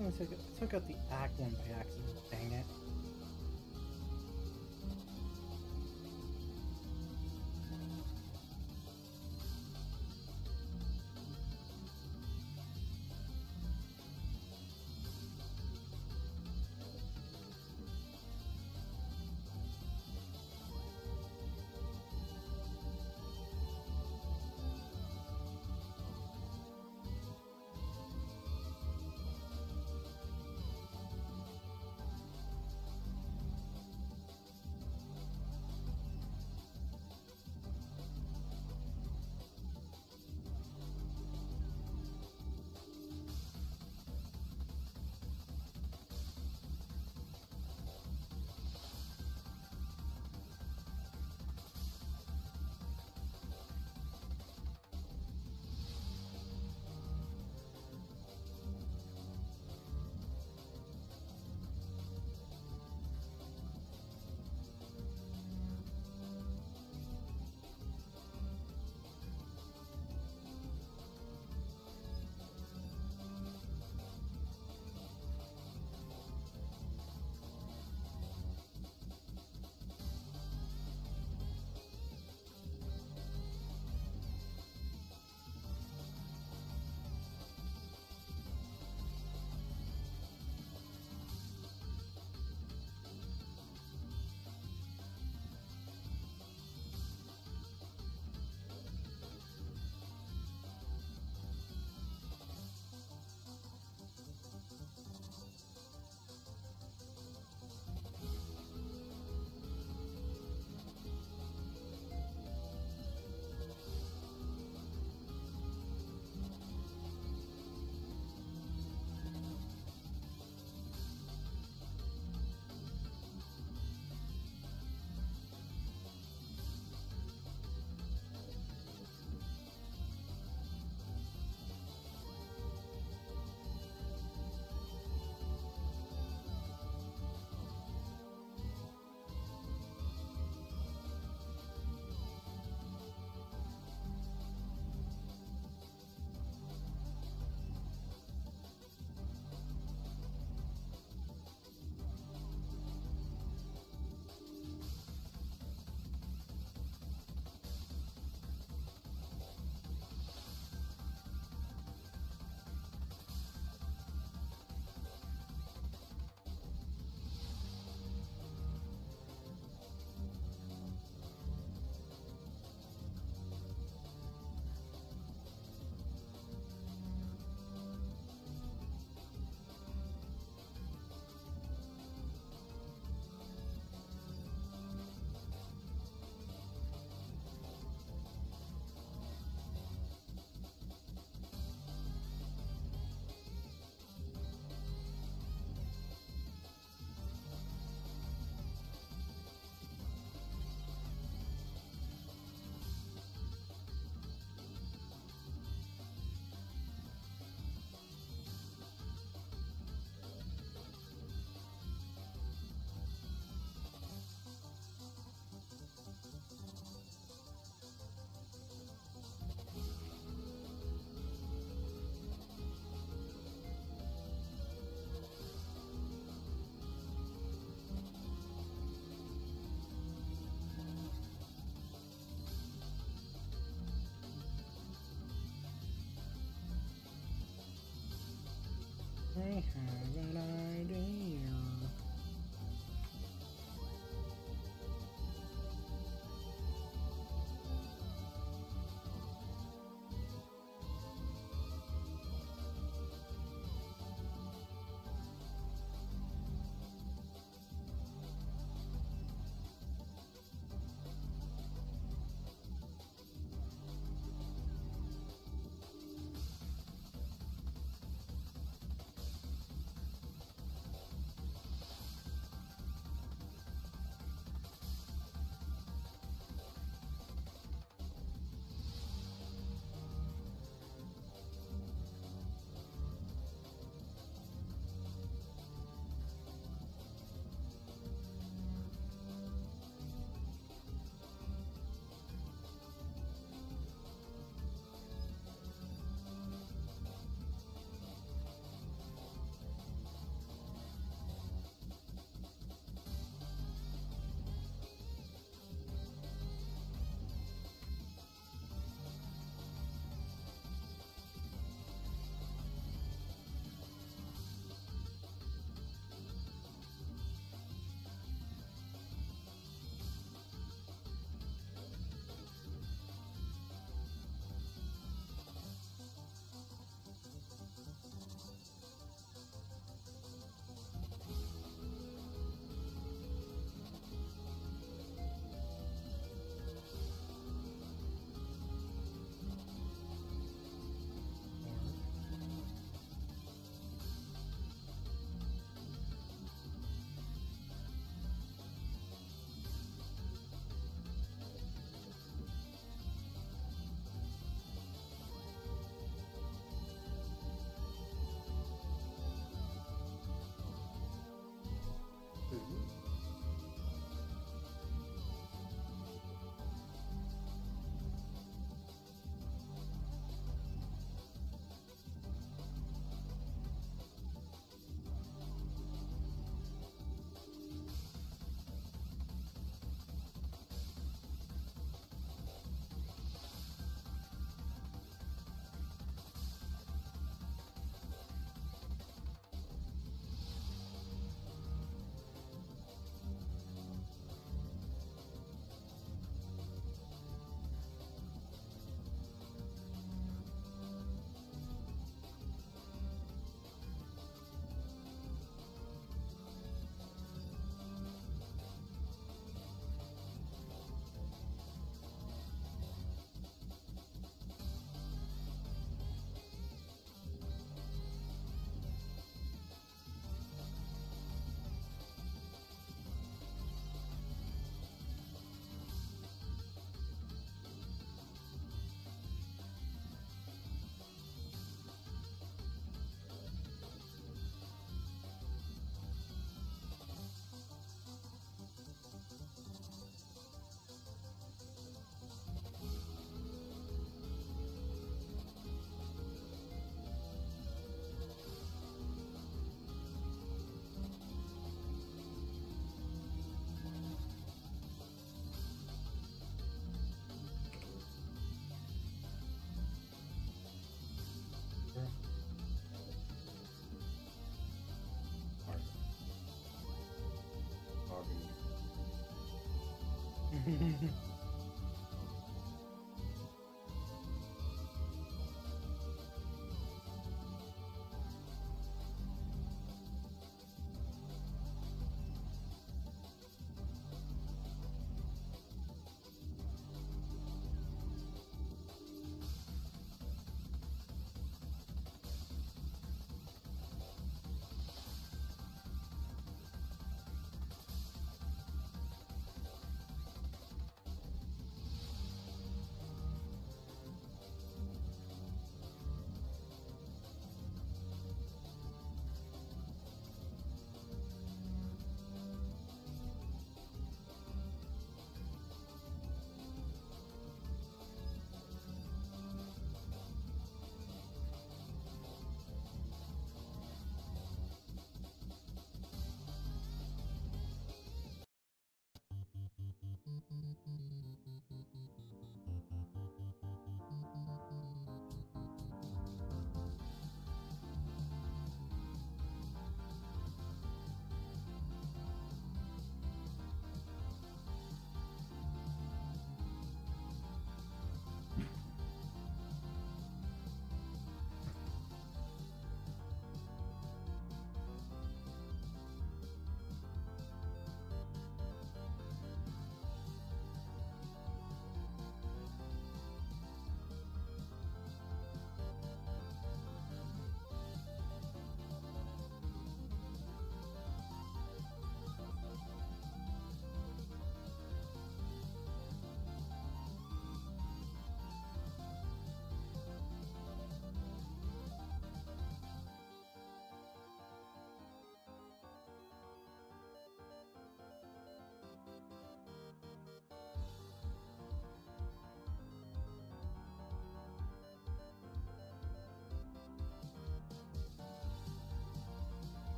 I took out the act one by accident. Dang it. I have an idea.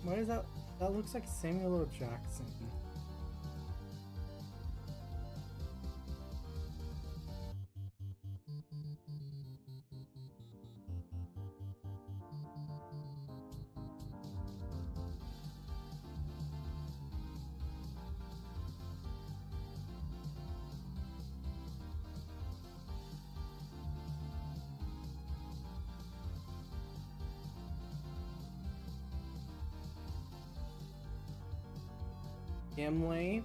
Why is that? That looks like Samuel L. Jackson. Gimli.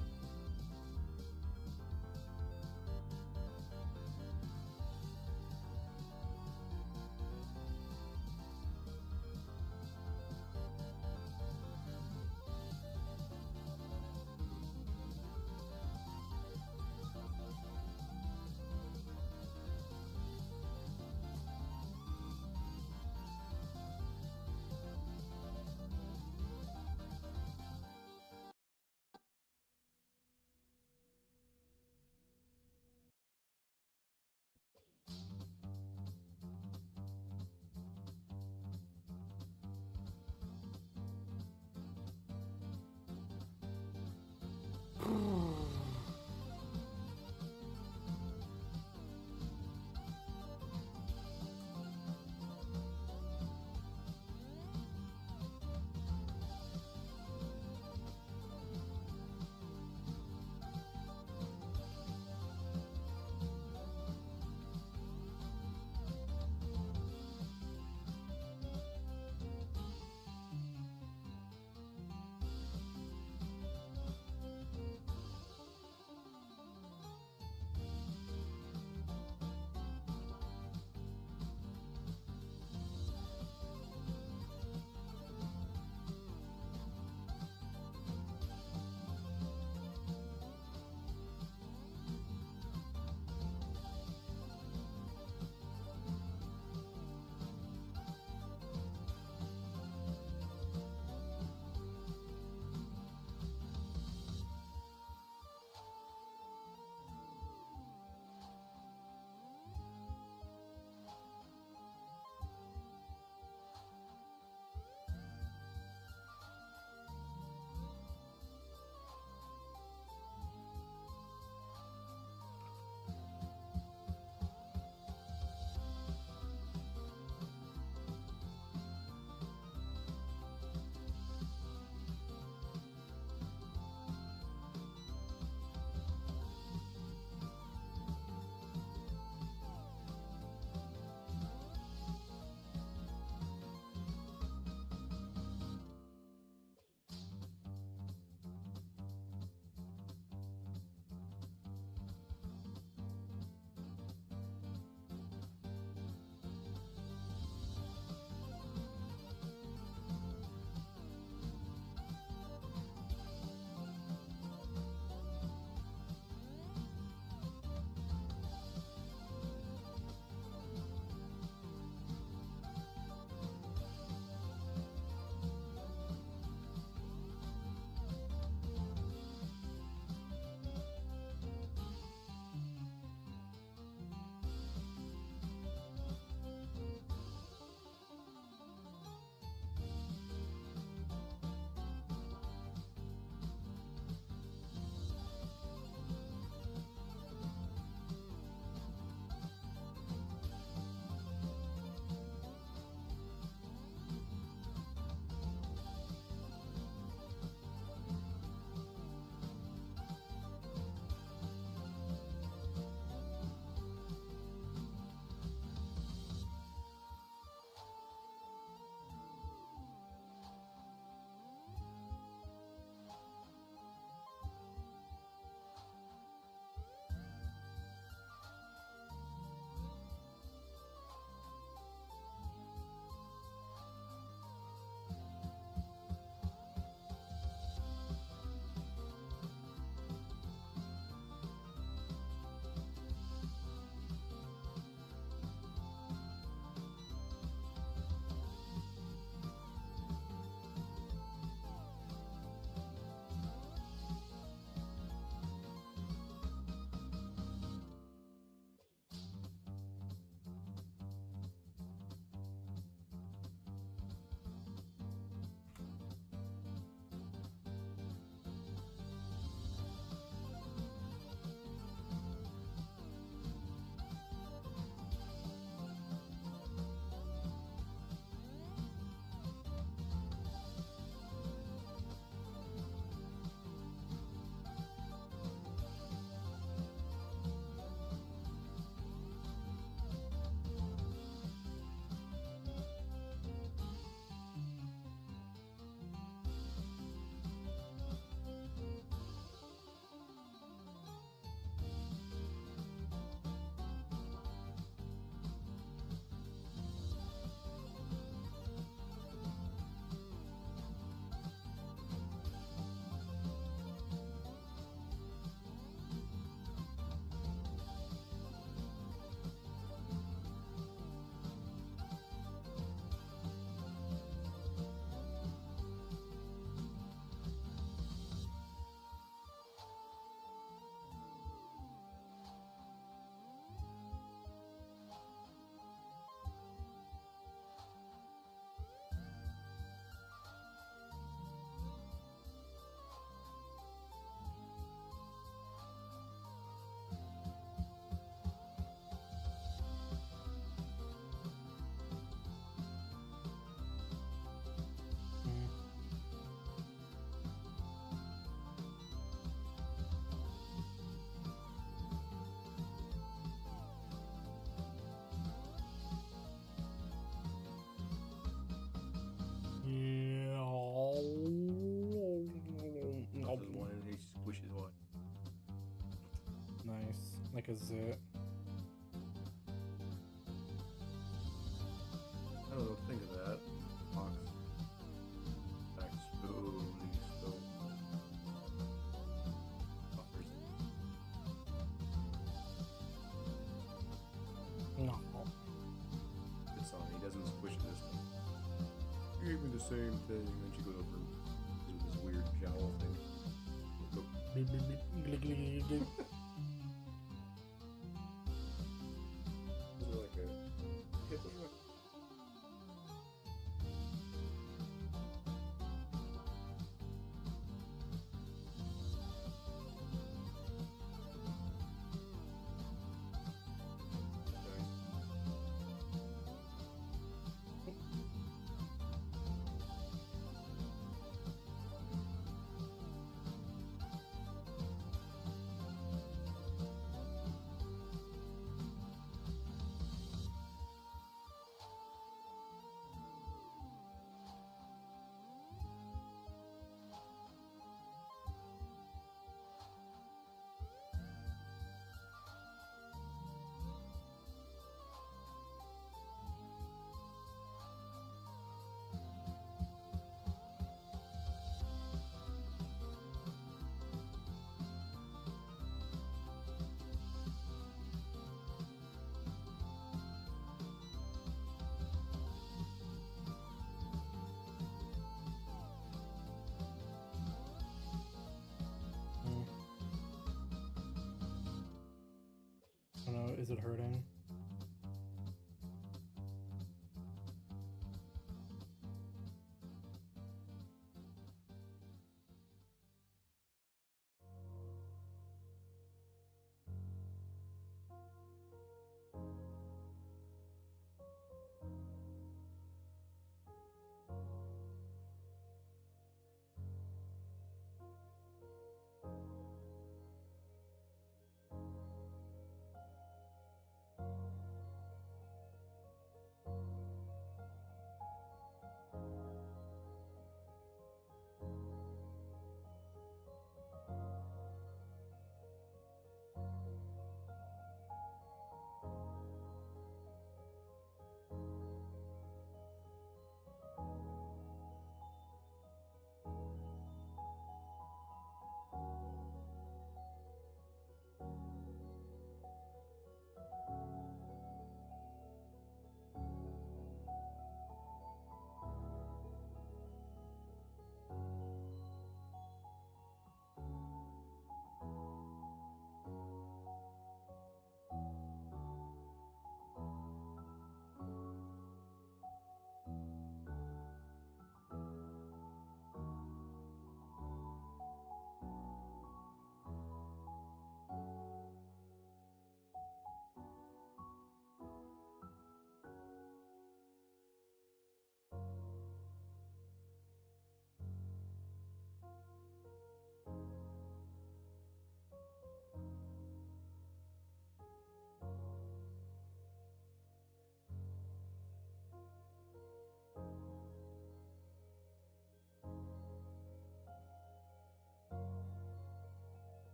heck is it? I don't know, think of that. Box. Back slowly, slowly. Buffers. No. It's on. He doesn't squish it this time. You gave me the same thing, and then she goes over with this weird jowl thing. Look. Is it like a hip or I don't know, is it hurting?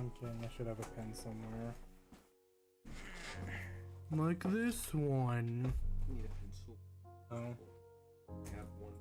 Okay, I should have a pen somewhere. Like this one. Need a pencil. Oh. I have one.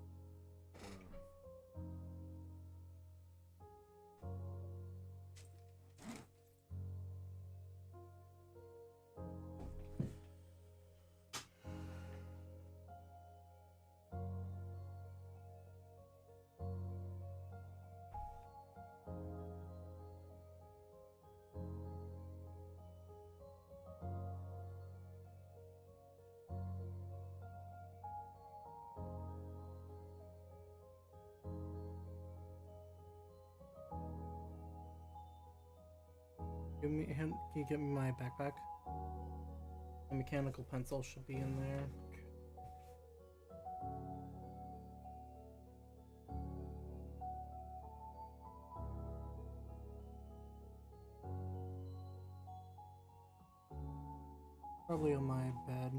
Can you get me my backpack? A mechanical pencil should be in there. Probably on my bed.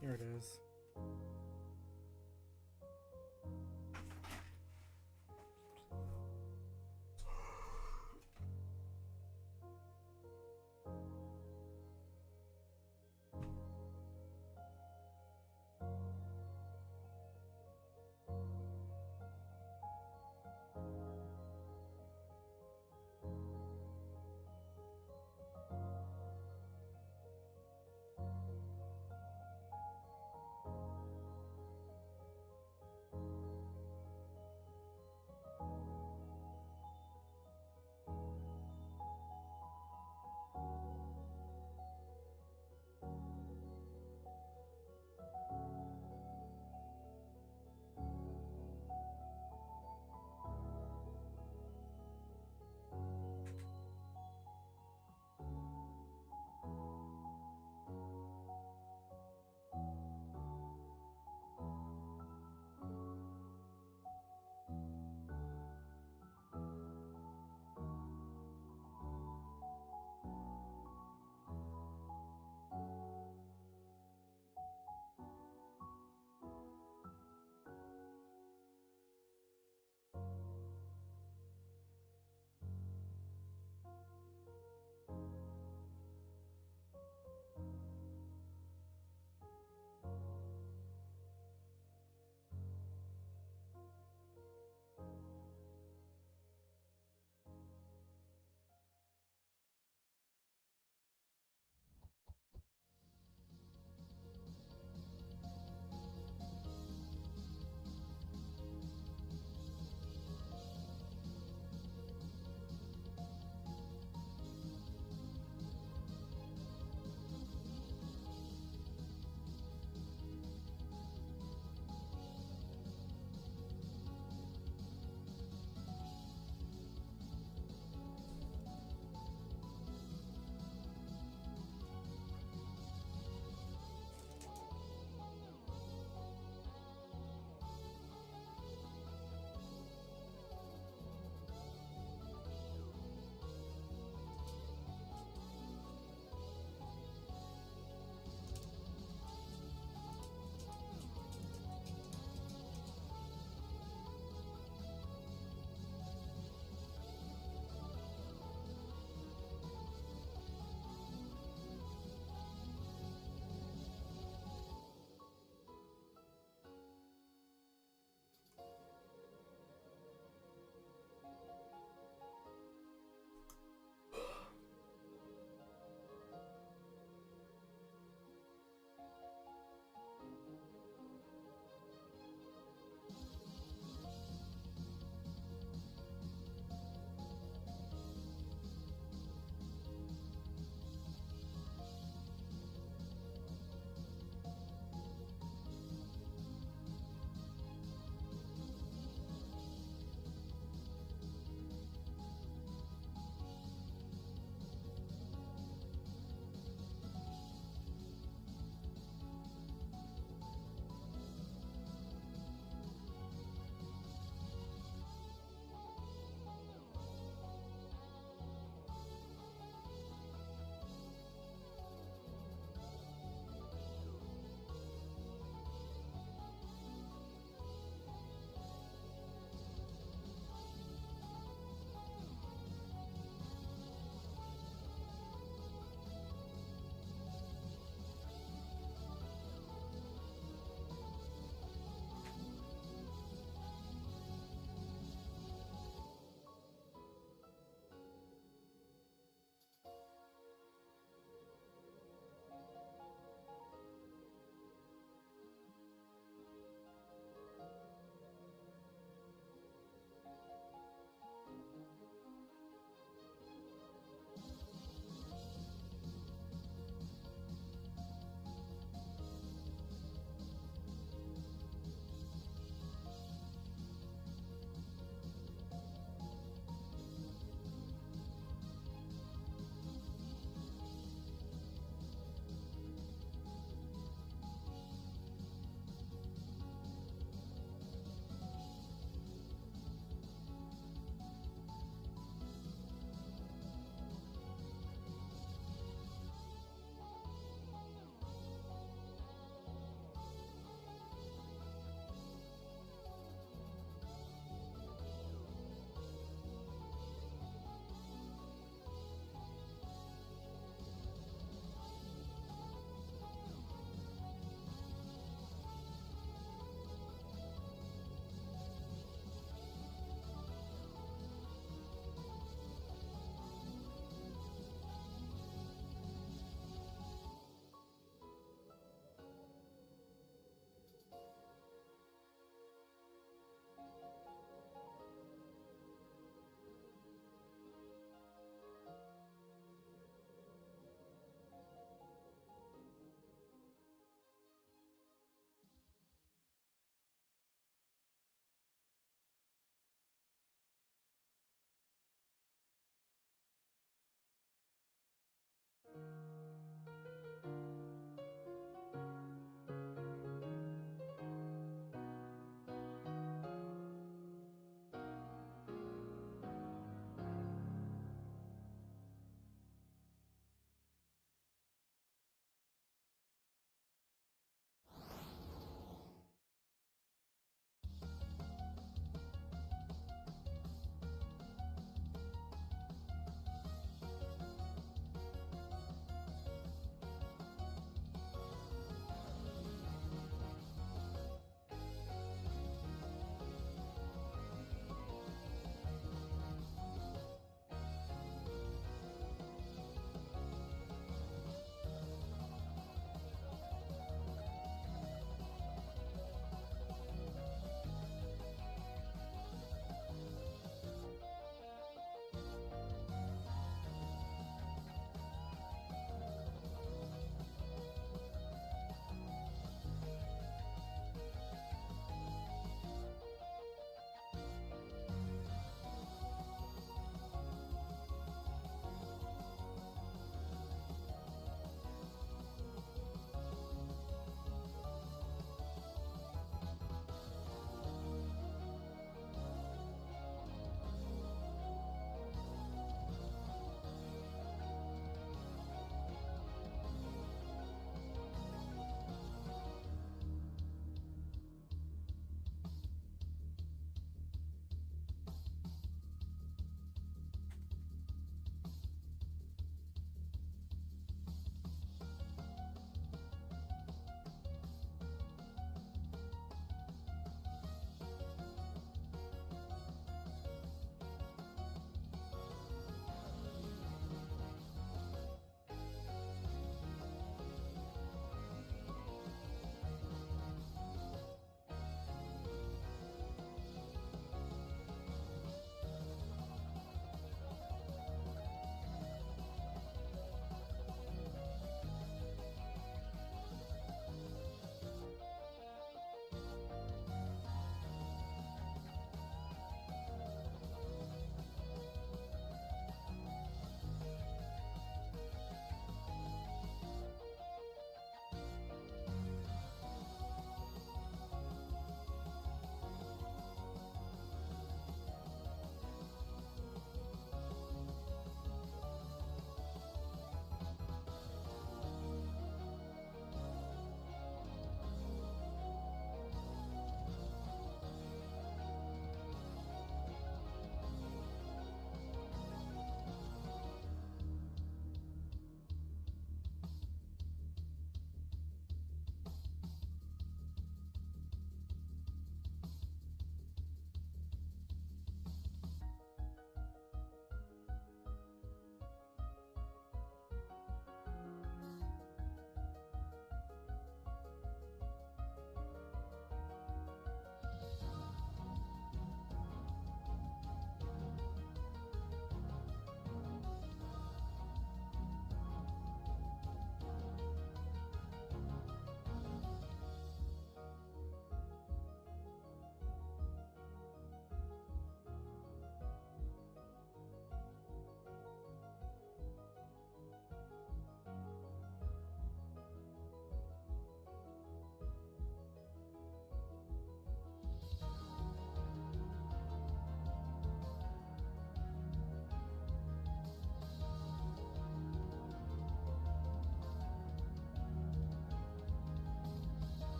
Here it is.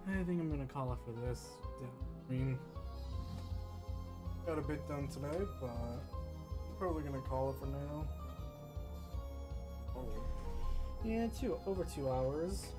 I think I'm gonna call it for this. I mean, got a bit done today, but I'm probably gonna call it for now. Oh. Yeah, over 2 hours.